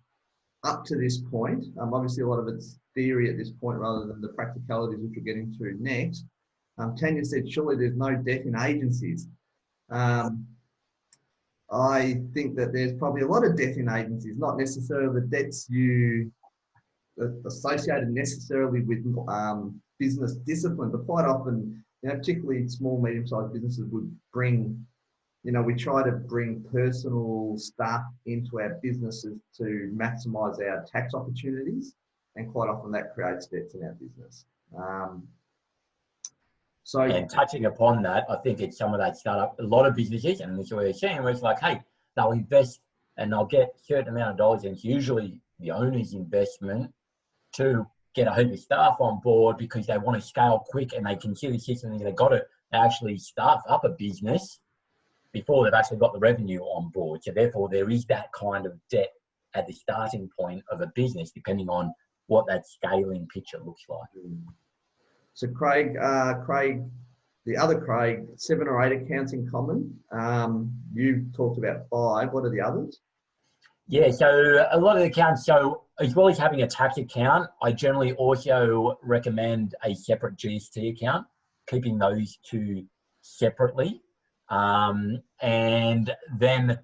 up to this point? Obviously, a lot of it's theory at this point rather than the practicalities, which we'll get into next. Tanya said, surely there's no debt in agencies. I think that there's probably a lot of debt in agencies, not necessarily the debts you associated necessarily with business discipline, but quite often, you know, particularly small, medium-sized businesses would bring, you know, we try to bring personal staff into our businesses to maximise our tax opportunities, and quite often that creates debts in our business. And touching upon that, I think it's some of that startup, a lot of businesses, and this is what they're saying, where it's like, hey, they'll invest and they'll get a certain amount of dollars, and it's usually the owner's investment to get a heap of staff on board because they want to scale quick, and they consider the system and they've got to actually staff up a business before they've actually got the revenue on board. So therefore, there is that kind of debt at the starting point of a business, depending on what that scaling picture looks like. So Craig, the other Craig, 7 or 8 accounts in common. You talked about 5. What are the others? Yeah, so a lot of the accounts, so as well as having a tax account, I generally also recommend a separate GST account, keeping those two separately. And then,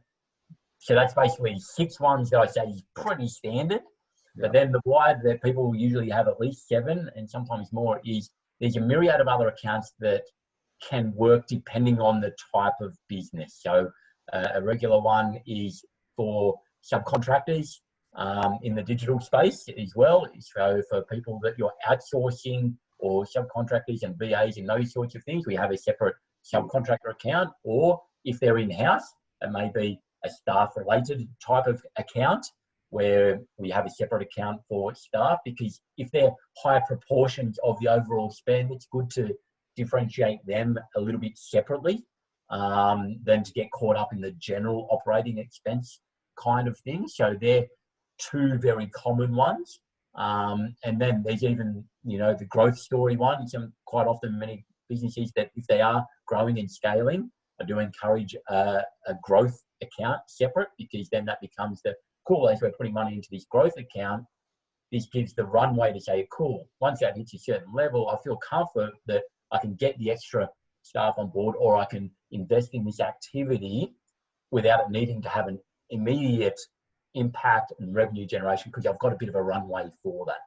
so that's basically 6 ones that I say is pretty standard. But then the wide that people usually have at least 7 and sometimes more is there's a myriad of other accounts that can work depending on the type of business. So a regular one is for subcontractors in the digital space as well. So for people that you're outsourcing or subcontractors and VAs and those sorts of things, we have a separate subcontractor account. Or if they're in-house, it may be a staff-related type of account where we have a separate account for staff, because if they're higher proportions of the overall spend, it's good to differentiate them a little bit separately than to get caught up in the general operating expense kind of thing. So they're 2 very common ones. And then there's even, you know, the growth story one. Quite often many businesses that if they are growing and scaling, I do encourage a growth account separate, because then that becomes the cool, as we're putting money into this growth account, this gives the runway to say, cool, once that hits a certain level, I feel comfort that I can get the extra staff on board, or I can invest in this activity without it needing to have an immediate impact and revenue generation, because I've got a bit of a runway for that.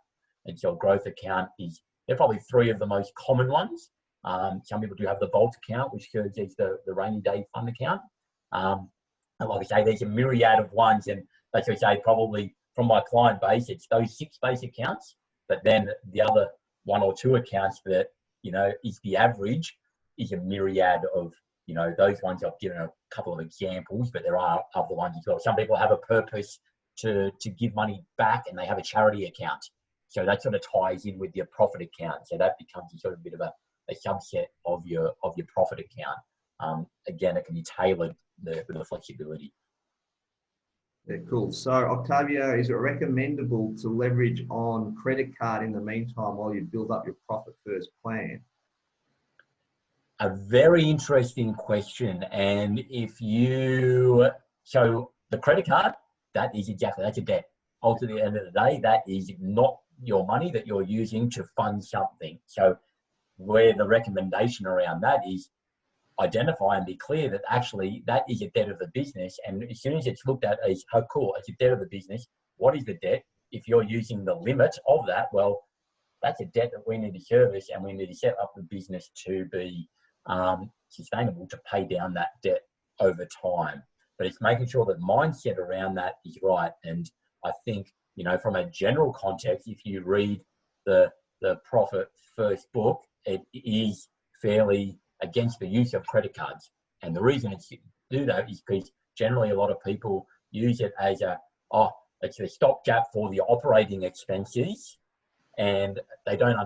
And so a growth account they're probably 3 of the most common ones. Some people do have the BOUT account, which serves as the rainy day fund account. And like I say, there's a myriad of ones, and like I say, probably from my client base, it's those 6 base accounts, but then the other 1 or 2 accounts that, you know, is the average, is a myriad of, you know, those ones. I've given a couple of examples, but there are other ones as well. Some people have a purpose to give money back, and they have a charity account. So that sort of ties in with your profit account. So that becomes a sort of bit of a subset of your profit account. Again, it can be tailored with the flexibility. Yeah, cool. So Octavio, is it recommendable to leverage on credit card in the meantime while you build up your profit first plan? A very interesting question. And so the credit card, that's a debt. Ultimately, at the end of the day, that is not your money that you're using to fund something. So where the recommendation around that is identify and be clear that actually that is a debt of the business. And as soon as it's looked at as, oh, cool, it's a debt of the business, what is the debt? If you're using the limit of that, well, that's a debt that we need to service, and we need to set up the business to be sustainable, to pay down that debt over time. But it's making sure that mindset around that is right. And I think, you know, from a general context, if you read the Profit First book, it is fairly against the use of credit cards. And the reason it's do that is because generally a lot of people use it as it's a stopgap for the operating expenses, and they don't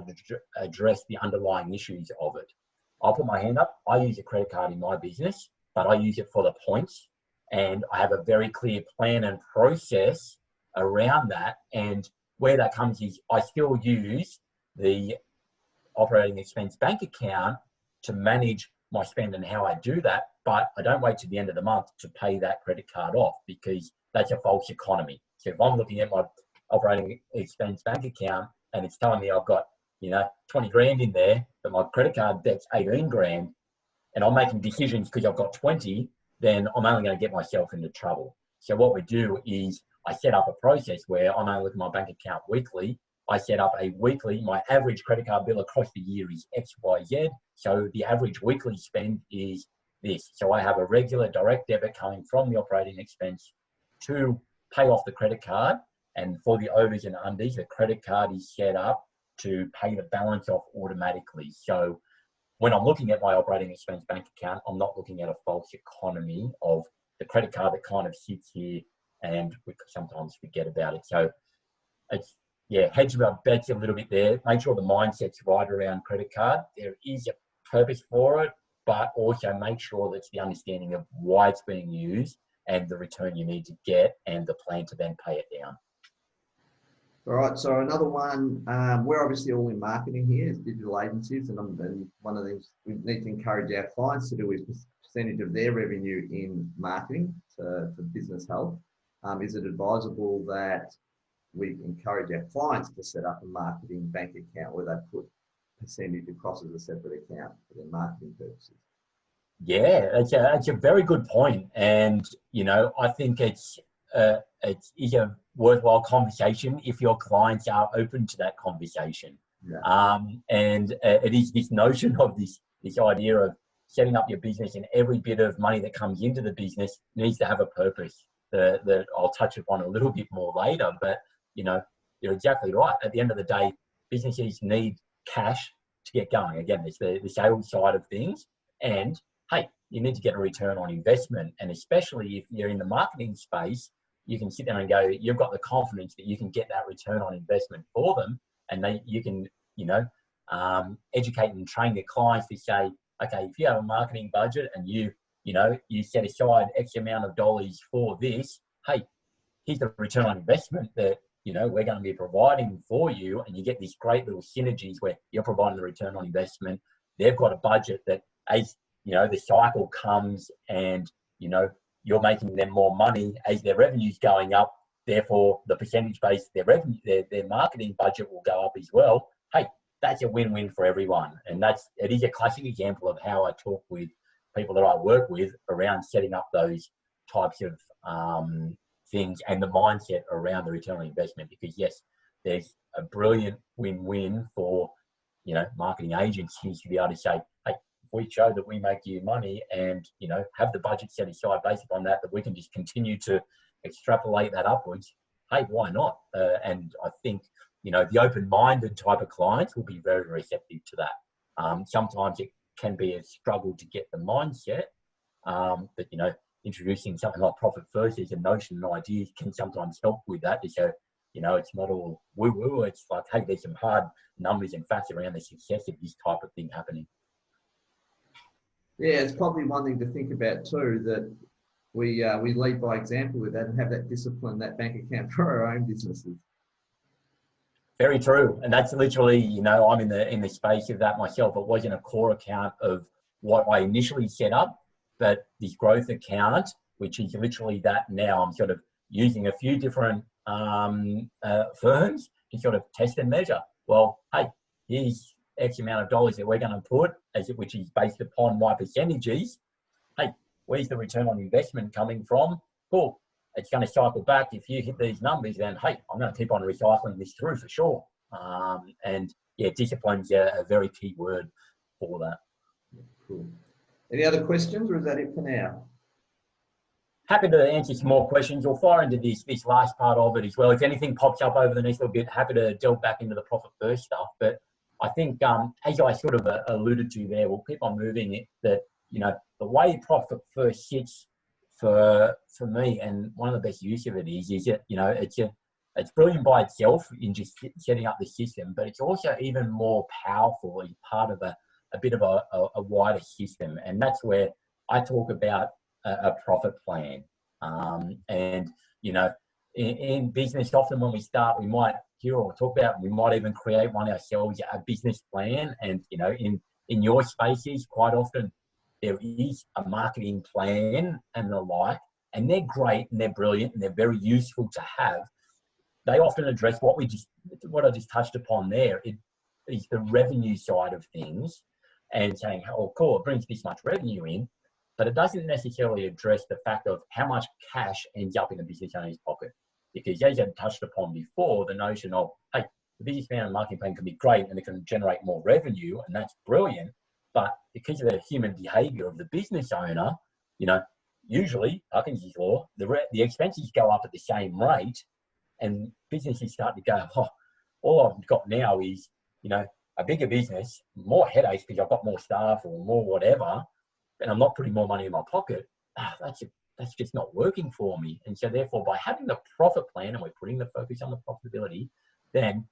address the underlying issues of it. I'll put my hand up. I use a credit card in my business, but I use it for the points, and I have a very clear plan and process around that. And where that comes is I still use the operating expense bank account to manage my spend and how I do that, but I don't wait to the end of the month to pay that credit card off, because that's a false economy. So if I'm looking at my operating expense bank account and it's telling me I've got, you know, 20 grand in there, but my credit card debt's 18 grand, and I'm making decisions because I've got 20, then I'm only going to get myself into trouble. So what we do is I set up a process where I'm only looking at my bank account weekly. I set up a weekly, my average credit card bill across the year is XYZ. So the average weekly spend is this. So I have a regular direct debit coming from the operating expense to pay off the credit card. And for the overs and unders, the credit card is set up to pay the balance off automatically. So when I'm looking at my operating expense bank account, I'm not looking at a false economy of the credit card that kind of sits here and we sometimes forget about it. So it's, yeah, hedge our bets a little bit there. Make sure the mindset's right around credit card. There is a purpose for it, but also make sure that's the understanding of why it's being used and the return you need to get and the plan to then pay it down. All right, so another one, we're obviously all in marketing here as digital agencies, and one of the things we need to encourage our clients to do is percentage of their revenue in marketing for business health. Is it advisable that we encourage our clients to set up a marketing bank account where they put percentage across as a separate account for their marketing purposes? Yeah, that's a very good point. And, you know, I think it's a worthwhile conversation if your clients are open to that conversation. Yeah. And it is this notion of this idea of setting up your business, and every bit of money that comes into the business needs to have a purpose that I'll touch upon a little bit more later. But, you know, you're exactly right. At the end of the day, businesses need cash to get going. Again, it's the sales side of things. And hey, you need to get a return on investment. And especially if you're in the marketing space, you can sit there and go, you've got the confidence that you can get that return on investment for them. And you can, you know, educate and train your clients to say, okay, if you have a marketing budget and you set aside X amount of dollars for this, hey, here's the return on investment that, you know, we're going to be providing for you. And you get these great little synergies where you're providing the return on investment. They've got a budget that, as you know, the cycle comes and, you know, you're making them more money as their revenue's going up. Therefore, the percentage base, their revenue, their marketing budget will go up as well. Hey, that's a win-win for everyone. And it is a classic example of how I talk with people that I work with around setting up those types of things and the mindset around the return on investment. Because yes, there's a brilliant win-win for, you know, marketing agencies to be able to say, hey, we show that we make you money and, you know, have the budget set aside based upon that we can just continue to extrapolate that upwards. Hey, why not? And I think, you know, the open-minded type of clients will be very receptive to that. Sometimes it can be a struggle to get the mindset, but, you know, introducing something like Profit First as a notion and ideas can sometimes help with that. So, you know, it's not all woo-woo. It's like, hey, there's some hard numbers and facts around the success of this type of thing happening. Yeah, it's probably one thing to think about too, that we lead by example with that and have that discipline, that bank account for our own businesses. Very true. And that's literally, you know, I'm in the space of that myself. It wasn't a core account of what I initially set up, but this growth account, which is literally that now, I'm sort of using a few different firms to sort of test and measure. Well, hey, here's X amount of dollars that we're going to put, which is based upon my percentages. Hey, where's the return on investment coming from? Cool. It's going to cycle back. If you hit these numbers, then hey, I'm going to keep on recycling this through for sure. And yeah, discipline's a very key word for that. Cool. Any other questions, or is that it for now? Happy to answer some more questions. We'll fire into this last part of it as well. If anything pops up over the next little bit, happy to delve back into the profit first stuff. But I think, as I sort of alluded to there, we'll keep on moving it, that, you know, the way profit first sits for me, and one of the best use of it is that, you know, it's brilliant by itself in just setting up the system, but it's also even more powerful as part of a bit of a wider system. And that's where I talk about a profit plan. And, you know, in business, often when we start, we might hear or talk about, we might even create one ourselves, a business plan. And, you know, in your spaces, quite often there is a marketing plan and the like, and they're great and they're brilliant and they're very useful to have. They often address what I just touched upon there. It is the revenue side of things, and saying, oh, cool, it brings this much revenue in, but it doesn't necessarily address the fact of how much cash ends up in the business owner's pocket. Because as I touched upon before, the notion of, hey, the business plan and marketing plan can be great and it can generate more revenue, and that's brilliant. But because of the human behavior of the business owner, you know, usually, Huckins's law, the expenses go up at the same rate, and businesses start to go, oh, all I've got now is, you know, a bigger business, more headaches because I've got more staff or more whatever, and I'm not putting more money in my pocket. That's just not working for me. And so therefore, by having the profit plan and we're putting the focus on the profitability, then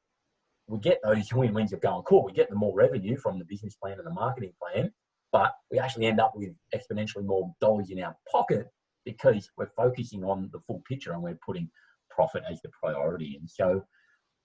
we get those win-wins of going, cool, we get the more revenue from the business plan and the marketing plan, but we actually end up with exponentially more dollars in our pocket because we're focusing on the full picture and we're putting profit as the priority. And so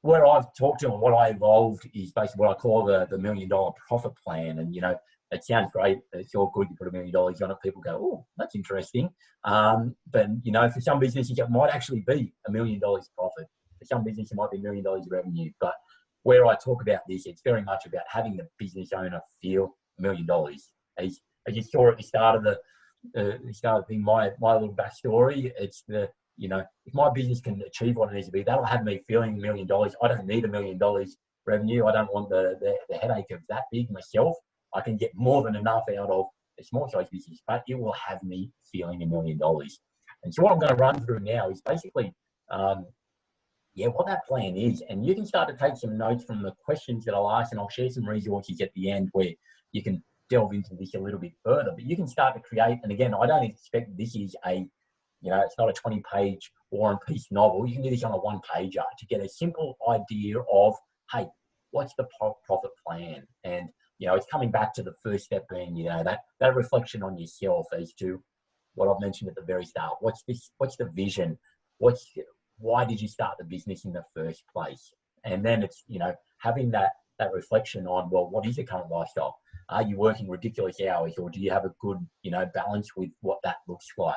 where I've talked to and what I evolved is basically what I call the $1 million profit plan. And, you know, it sounds great. It's all good. You put $1 million on it. People go, oh, that's interesting. But, you know, for some businesses, it might actually be $1 million profit. For some businesses, it might be $1 million revenue. But where I talk about this, it's very much about having the business owner feel $1 million. As you saw at the start of the thing, my little backstory, it's the, you know, if my business can achieve what it needs to be, that'll have me feeling $1 million. I don't need $1 million revenue. I don't want the headache of that big myself. I can get more than enough out of a small size business, but it will have me feeling $1 million. And so what I'm going to run through now is basically, what that plan is. And you can start to take some notes from the questions that I'll ask, and I'll share some resources at the end where you can delve into this a little bit further. But you can start to create, and again, I don't expect this is it's not a 20-page War and Peace novel. You can do this on a one-pager to get a simple idea of, hey, what's the profit plan? And, you know, it's coming back to the first step being, you know, that reflection on yourself as to what I've mentioned at the very start. What's the vision? Why did you start the business in the first place? And then it's, you know, having that reflection on, well, what is your current lifestyle? Are you working ridiculous hours, or do you have a good, you know, balance with what that looks like?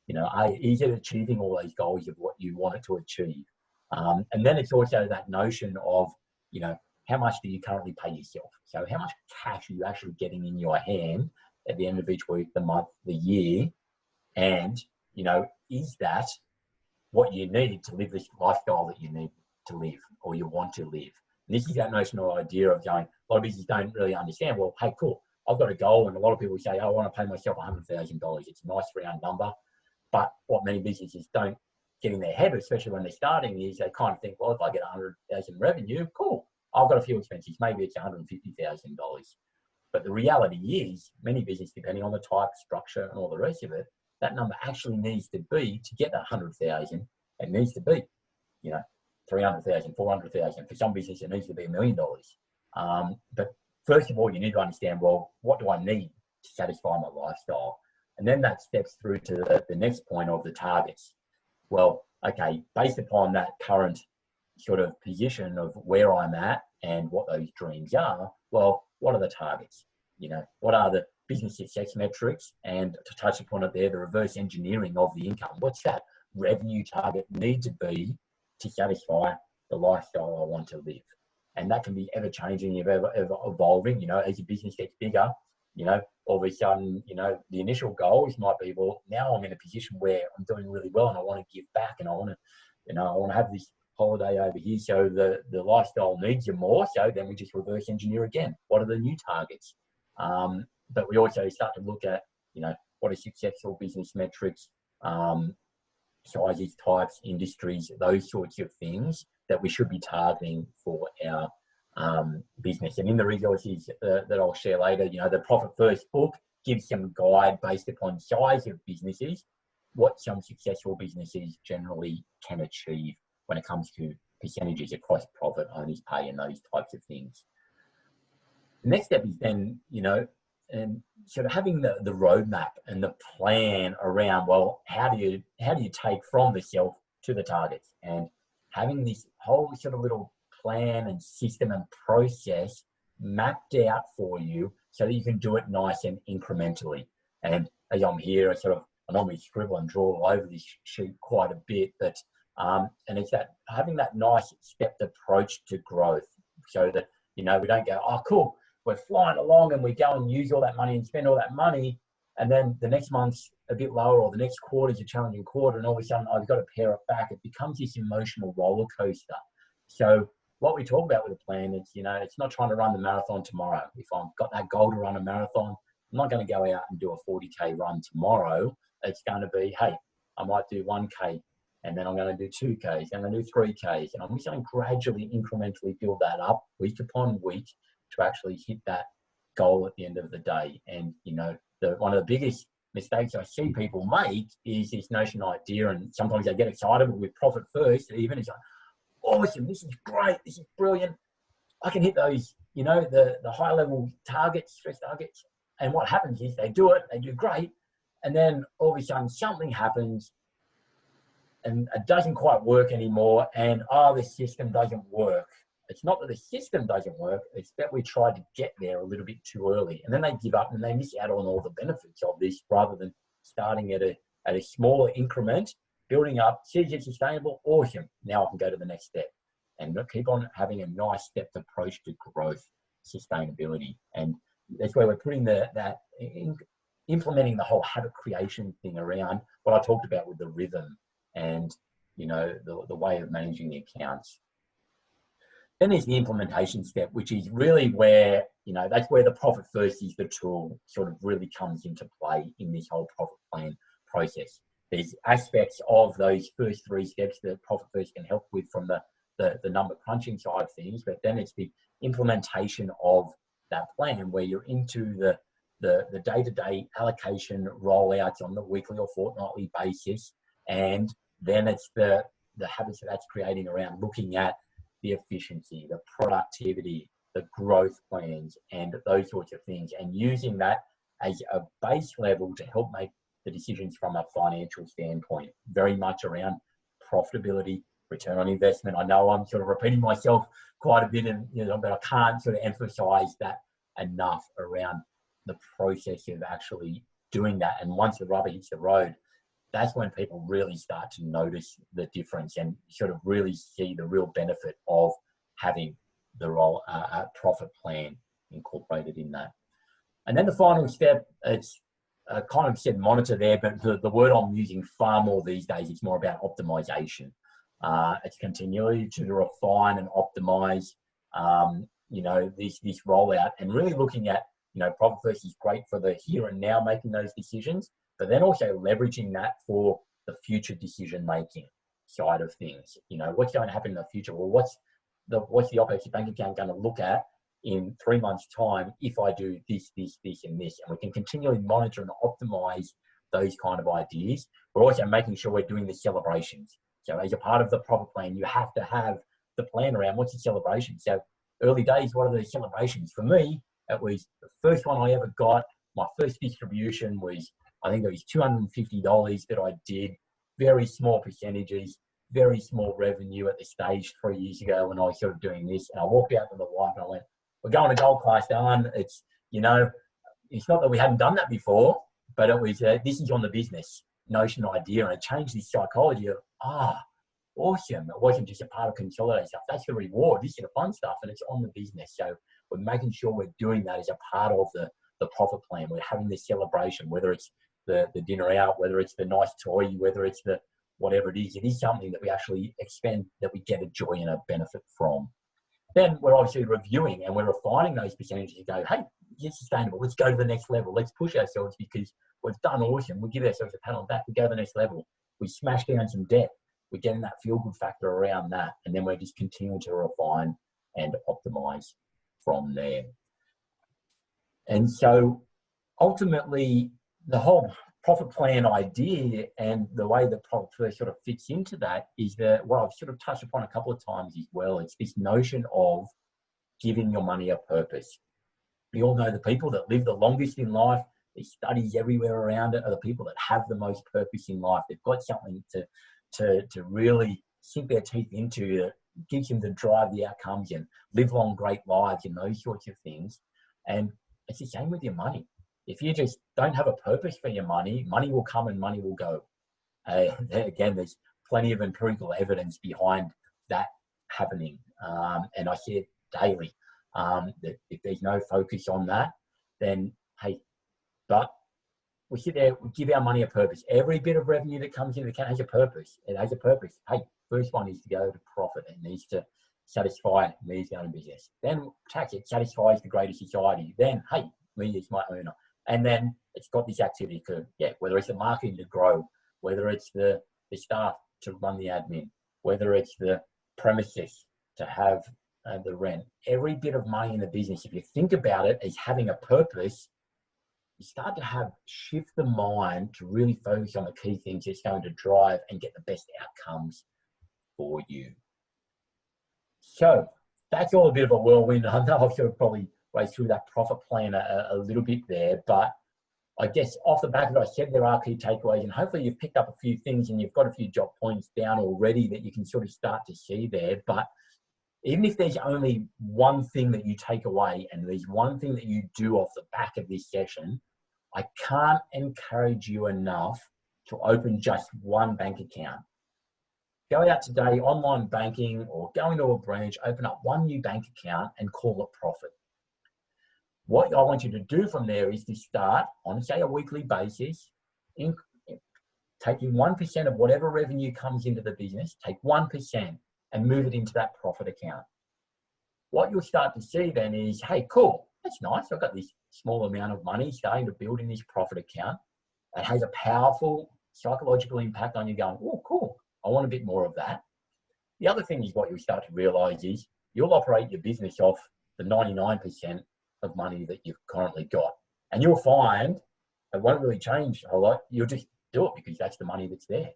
You know, is it achieving all those goals of what you want it to achieve? And then it's also that notion of, you know, how much do you currently pay yourself? So how much cash are you actually getting in your hand at the end of each week, the month, the year? And, you know, is that what you need to live this lifestyle that you need to live or you want to live? And this is that notional idea of going, a lot of businesses don't really understand, well, hey, cool, I've got a goal. And a lot of people say, oh, I want to pay myself $100,000. It's a nice round number. But what many businesses don't get in their head, especially when they're starting, is they kind of think, well, if I get 100,000 revenue, cool. I've got a few expenses. Maybe it's $150,000. But the reality is, many businesses, depending on the type, structure, and all the rest of it, that number actually needs to be, to get that 100,000, it needs to be, you know, 300,000, 400,000. For some businesses, it needs to be $1 million. But first of all, you need to understand, well, what do I need to satisfy my lifestyle? And then that steps through to the next point of the targets. Well, okay, based upon that current sort of position of where I'm at and what those dreams are, well, what are the targets? You know, what are the business success metrics? And to touch upon it there, the reverse engineering of the income. What's that revenue target need to be to satisfy the lifestyle I want to live? And that can be ever changing, ever evolving. You know, as your business gets bigger, you know, all of a sudden, you know, the initial goals might be, well, now I'm in a position where I'm doing really well and I want to give back, and I want to, you know, I want to have this holiday over here. So the lifestyle needs you more. So then we just reverse engineer again. What are the new targets? But we also start to look at, you know, what are successful business metrics, sizes, types, industries, those sorts of things that we should be targeting for our business. And in the resources that I'll share later, you know, the Profit First book gives some guide based upon size of businesses, what some successful businesses generally can achieve when it comes to percentages across profit, owners pay, and those types of things. The next step is then, you know, and sort of having the roadmap and the plan around, well, how do you take from the self to the targets, and having this whole sort of little plan and system and process mapped out for you so that you can do it nice and incrementally. And as I'm here, I normally scribble and draw all over this sheet quite a bit, but and it's that having that nice stepped approach to growth, so that, you know, we don't go, oh, cool, we're flying along and we go and use all that money and spend all that money, and then the next month's a bit lower, or the next quarter's a challenging quarter, and all of a sudden I've got to pare it back. It becomes this emotional roller coaster. So what we talk about with a plan is, you know, it's not trying to run the marathon tomorrow. If I've got that goal to run a marathon, I'm not going to go out and do a 40K run tomorrow. It's going to be, hey, I might do 1K, and then I'm going to do 2Ks, and I'm going to do 3Ks, and I'm just going to gradually, incrementally build that up week upon week to actually hit that goal at the end of the day. And, you know, one of the biggest mistakes I see people make is this notion idea, and sometimes they get excited with Profit First, even it's like, awesome, this is great, this is brilliant, I can hit those, you know, the high level targets, stress targets. And what happens is they do it, they do great, and then all of a sudden something happens and it doesn't quite work anymore, and the system doesn't work. It's not that the system doesn't work, it's that we tried to get there a little bit too early, and then they give up and they miss out on all the benefits of this, rather than starting at a smaller increment, building up, see if it's sustainable, awesome, now I can go to the next step, and keep on having a nice stepped approach to growth, sustainability. And that's where we're putting implementing the whole habit creation thing around what I talked about with the rhythm and, you know, the way of managing the accounts. Then there's the implementation step, which is really where, you know, that's where the Profit First is the tool sort of really comes into play in this whole profit plan process. There's aspects of those first three steps that Profit First can help with from the number crunching side of things, but then it's the implementation of that plan where you're into the day-to-day allocation rollouts on the weekly or fortnightly basis, and then it's the habits that's creating around looking at the efficiency, the productivity, the growth plans, and those sorts of things, and using that as a base level to help make the decisions from a financial standpoint, very much around profitability, return on investment. I know I'm sort of repeating myself quite a bit, and, you know, but I can't sort of emphasize that enough around the process of actually doing that. And once the rubber hits the road, that's when people really start to notice the difference and sort of really see the real benefit of having the profit plan incorporated in that. And then the final step, it's kind of said monitor there, but the word I'm using far more these days, it's more about optimization. It's continually to refine and optimize, you know, this rollout, and really looking at, you know, Profit First is great for the here and now, making those decisions, but then also leveraging that for the future decision making side of things. You know, what's going to happen in the future? Well, what's the operating bank account going to look at in 3 months' time if I do this, this, this, and this? And we can continually monitor and optimize those kind of ideas. We're also making sure we're doing the celebrations. So as a part of the profit plan, you have to have the plan around what's the celebration. So early days, what are the celebrations? For me, it was the first one I ever got. My first distribution was, I think it was $250 that I did, very small percentages, very small revenue at the stage 3 years ago when I was sort of doing this. And I walked out to the wife and I went, we're going to gold class, darling. It's, you know, it's not that we hadn't done that before, but it was, this is on the business notion idea. And it changed this psychology of, awesome. It wasn't just a part of consolidated stuff. That's the reward. This is the fun stuff, and it's on the business. So we're making sure we're doing that as a part of the profit plan. We're having this celebration, whether it's the dinner out, whether it's the nice toy, whether it's the whatever it is something that we actually expend, that we get a joy and a benefit from. Then we're obviously reviewing and we're refining those percentages to go, hey, it's sustainable. Let's go to the next level. Let's push ourselves because we've done awesome. We give ourselves a pat on the back. We go to the next level. We smash down some debt. We're getting that feel-good factor around that. And then we're just continuing to refine and optimize from there. And so ultimately, the whole profit plan idea and the way that profit first sort of fits into that is that what I've sort of touched upon a couple of times as well. It's this notion of giving your money a purpose. We all know the people that live the longest in life, there's studies everywhere around it, are the people that have the most purpose in life. They've got something to really sink their teeth into that gives them to drive the outcomes and live long, great lives and those sorts of things. And it's the same with your money. If you just don't have a purpose for your money, money will come and money will go. Again, there's plenty of empirical evidence behind that happening. And I see it daily, that if there's no focus on that, then, hey, but we sit there, we give our money a purpose. Every bit of revenue that comes into the account has a purpose. It has a purpose. Hey, first one is to go to profit. It needs to satisfy needs going to business. Then tax, it satisfies the greater society. Then, hey, me is my owner. And then it's got this activity curve. Yeah, whether it's the marketing to grow, whether it's the staff to run the admin, whether it's the premises to have the rent. Every bit of money in the business, if you think about it as having a purpose, you start to shift the mind to really focus on the key things that's going to drive and get the best outcomes for you. So that's all a bit of a whirlwind. I know I've sort of probably raced through that profit plan a little bit there, but I guess off the back of it, I said there are key takeaways, and hopefully you've picked up a few things and you've got a few job points down already that you can sort of start to see there. But even if there's only one thing that you take away and there's one thing that you do off the back of this session, I can't encourage you enough to open just one bank account. Go out today, online banking, or go into a branch, open up one new bank account and call it profit. What I want you to do from there is to start on, say, a weekly basis, taking 1% of whatever revenue comes into the business, take 1% and move it into that profit account. What you'll start to see then is, hey, cool, that's nice. I've got this small amount of money starting to build in this profit account. It has a powerful psychological impact on you going, oh, cool, I want a bit more of that. The other thing is what you'll start to realize is you'll operate your business off the 99% of money that you've currently got. And you'll find it won't really change a lot. You'll just do it because that's the money that's there.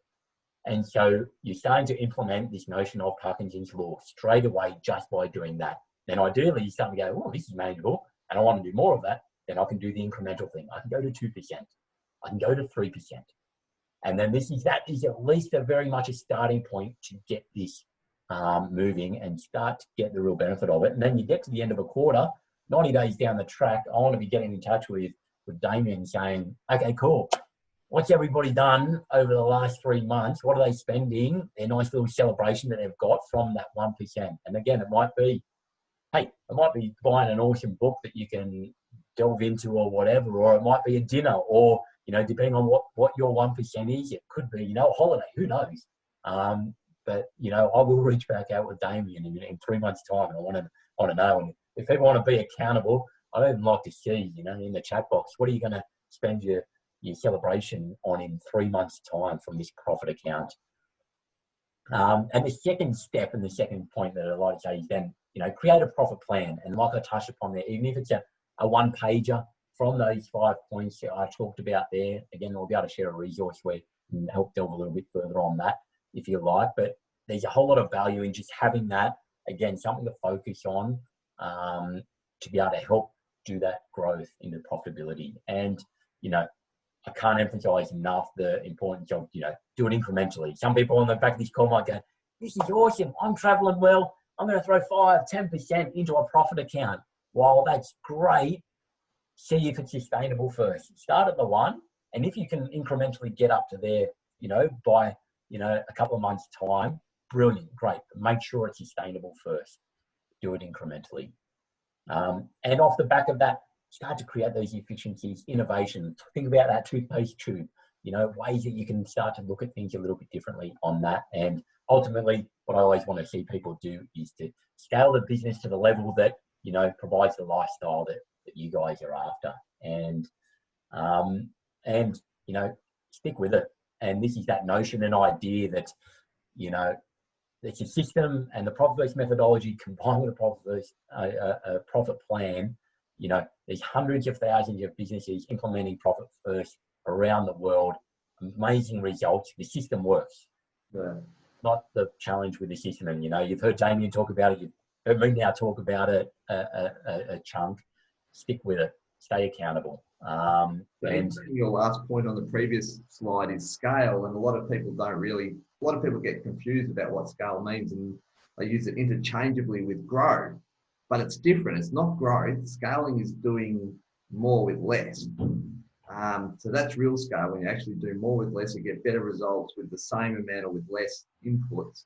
And so you're starting to implement this notion of Parkinson's law straight away just by doing that. Then ideally you start to go, oh, this is manageable and I want to do more of that. Then I can do the incremental thing. I can go to 2%. I can go to 3%. And then that is at least very much a starting point to get this moving and start to get the real benefit of it. And then you get to the end of a quarter, 90 days down the track, I want to be getting in touch with Damien saying, okay, cool. What's everybody done over the last 3 months? What are they spending? Their nice little celebration that they've got from that 1%. And again, it might be, hey, it might be buying an awesome book that you can delve into or whatever, or it might be a dinner, or, you know, depending on what your 1% is, it could be, you know, a holiday, who knows? But, you know, I will reach back out with Damien in 3 months' time, and I want to know. And if people want to be accountable, I'd even like to see, you know, in the chat box, what are you going to spend your celebration on in 3 months' time from this profit account? And the second step and the second point that I'd like to say is then, you know, create a profit plan. And like I touched upon there, even if it's a one-pager from those 5 points that I talked about there, again, we'll be able to share a resource where you can help delve a little bit further on that if you like. But there's a whole lot of value in just having that, again, something to focus on to be able to help do that growth into profitability. And, you know, I can't emphasize enough the importance of, you know, do it incrementally. Some people on the back of this call might go, this is awesome, I'm traveling well, I'm going to throw 5-10% into a profit account. While that's great, see if it's sustainable first. Start at the 1, and if you can incrementally get up to there, you know, by, you know, a couple of months' time, brilliant, great. But make sure it's sustainable first. Do it incrementally. And off the back of that, start to create those efficiencies, innovation. Think about that toothpaste tube, you know, ways that you can start to look at things a little bit differently on that. And ultimately, what I always want to see people do is to scale the business to the level that, you know, provides the lifestyle that you guys are after. And you know, stick with it. And this is that notion and idea that, you know, it's a system and the profit first methodology combined with a profit plan. You know, there's hundreds of thousands of businesses implementing profit first around the world. Amazing results. The system works. Yeah. Not the challenge with the system. And, you know, you've heard Damien talk about it. You've heard me now talk about it a chunk. Stick with it. Stay accountable. And your last point on the previous slide is scale, and a lot of people get confused about what scale means, and they use it interchangeably with growth, but it's different. It's not growth. Scaling is doing more with less. So that's real scale, when you actually do more with less, you get better results with the same amount or with less inputs,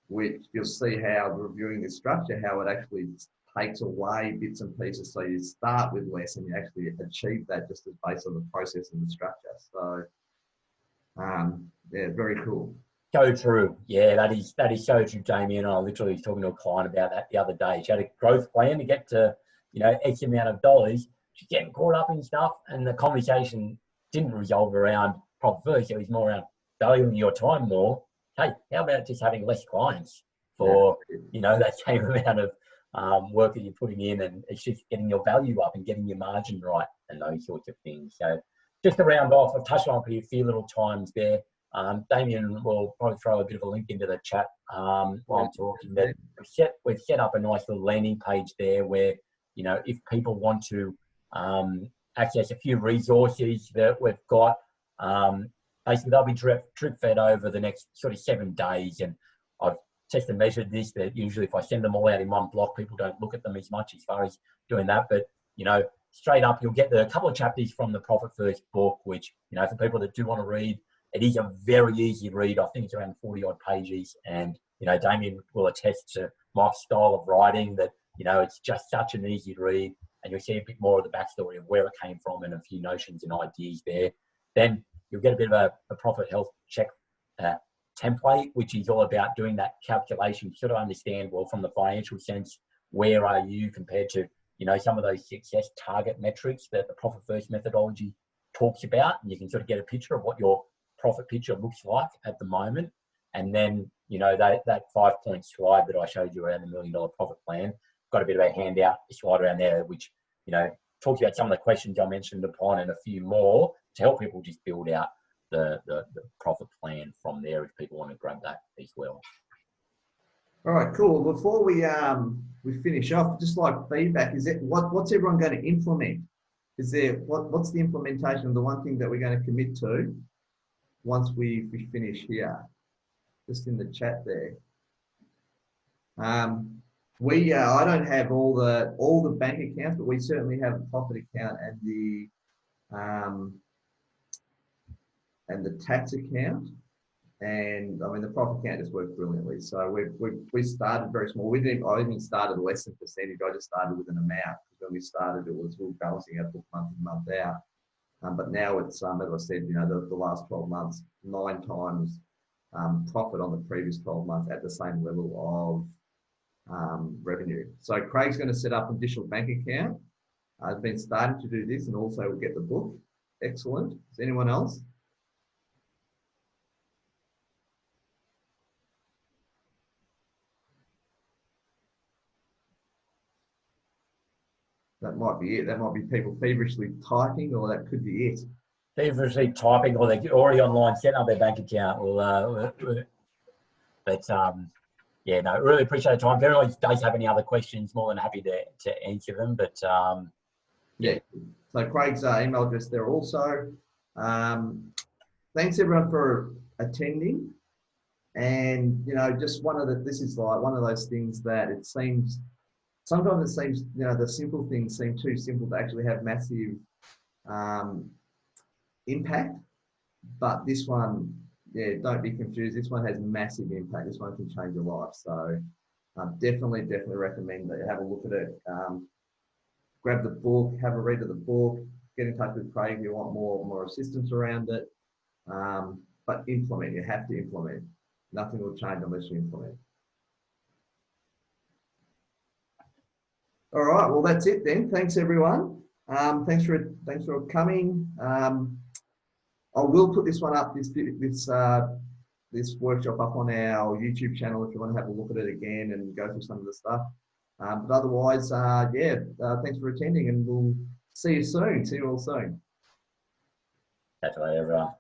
which you'll see how reviewing the structure, how it actually takes away bits and pieces. So you start with less and you actually achieve that just as based on the process and the structure. So yeah, very cool. So true. Yeah, that is so true, Damien. I literally was talking to a client about that the other day. She had a growth plan to get to, you know, X amount of dollars. She's getting caught up in stuff, and the conversation didn't resolve around profit first. It was more around valuing your time more. Hey, how about just having less clients for, you know, that same amount of work that you're putting in, and it's just getting your value up and getting your margin right and those sorts of things. So just to round off, I've touched on a few little times there. Damien will probably throw a bit of a link into the chat while I'm talking. That we've set up a nice little landing page there where, you know, if people want to access a few resources that we've got, basically they'll be drip fed over the next sort of 7 days. And I've tested and measured this, that usually if I send them all out in one block, people don't look at them as much as far as doing that. But, you know, straight up, you'll get a couple of chapters from the Profit First book, which, you know, for people that do want to read, it is a very easy read. I think it's around 40 odd pages. And, you know, Damien will attest to my style of writing that, you know, it's just such an easy read. And you'll see a bit more of the backstory of where it came from and a few notions and ideas there. Then you'll get a bit of a profit health check template, which is all about doing that calculation, sort of understand, well, from the financial sense, where are you compared to, you know, some of those success target metrics that the Profit First methodology talks about. And you can sort of get a picture of what your profit picture looks like at the moment. And then, you know, that 5-point slide that I showed you around the $1 million profit plan, got a bit of a handout, a slide around there, which, you know, talks about some of the questions I mentioned upon and a few more to help people just build out the profit plan from there if people want to grab that as well. All right, cool. Before we finish off, just like feedback, is it what's everyone going to implement? Is there what's the implementation of the one thing that we're going to commit to once we finish here? Just in the chat there. I don't have all the bank accounts, but we certainly have a profit account and the tax account. And I mean, the profit account just works brilliantly. So we started very small. I even started less than percentage. I just started with an amount. When we started, we were balancing our book month in, month out. But now it's, as I said, you know, the last 12 months, 9 times profit on the previous 12 months at the same level of revenue. So Craig's going to set up an additional bank account. I've been starting to do this, and also we'll get the book. Excellent. Is anyone else? That might be it. That might be people feverishly typing, or that could be it. Feverishly typing, or they're already online setting up their bank account. Yeah, no, really appreciate the time. If anyone does have any other questions, more than happy to answer them. But yeah. So Craig's email address there also. Thanks everyone for attending. And you know, just this is like one of those things that sometimes it seems, you know, the simple things seem too simple to actually have massive impact. But this one, yeah, don't be confused. This one has massive impact. This one can change your life. So definitely recommend that you have a look at it. Grab the book, have a read of the book, get in touch with Craig if you want more assistance around it. But implement, you have to implement. Nothing will change unless you implement. All right, well, that's it then. Thanks, everyone. Thanks for coming. I will put this one up, this workshop up on our YouTube channel if you want to have a look at it again and go through some of the stuff. But otherwise, thanks for attending, and we'll see you soon. See you all soon. Catch you later, everyone.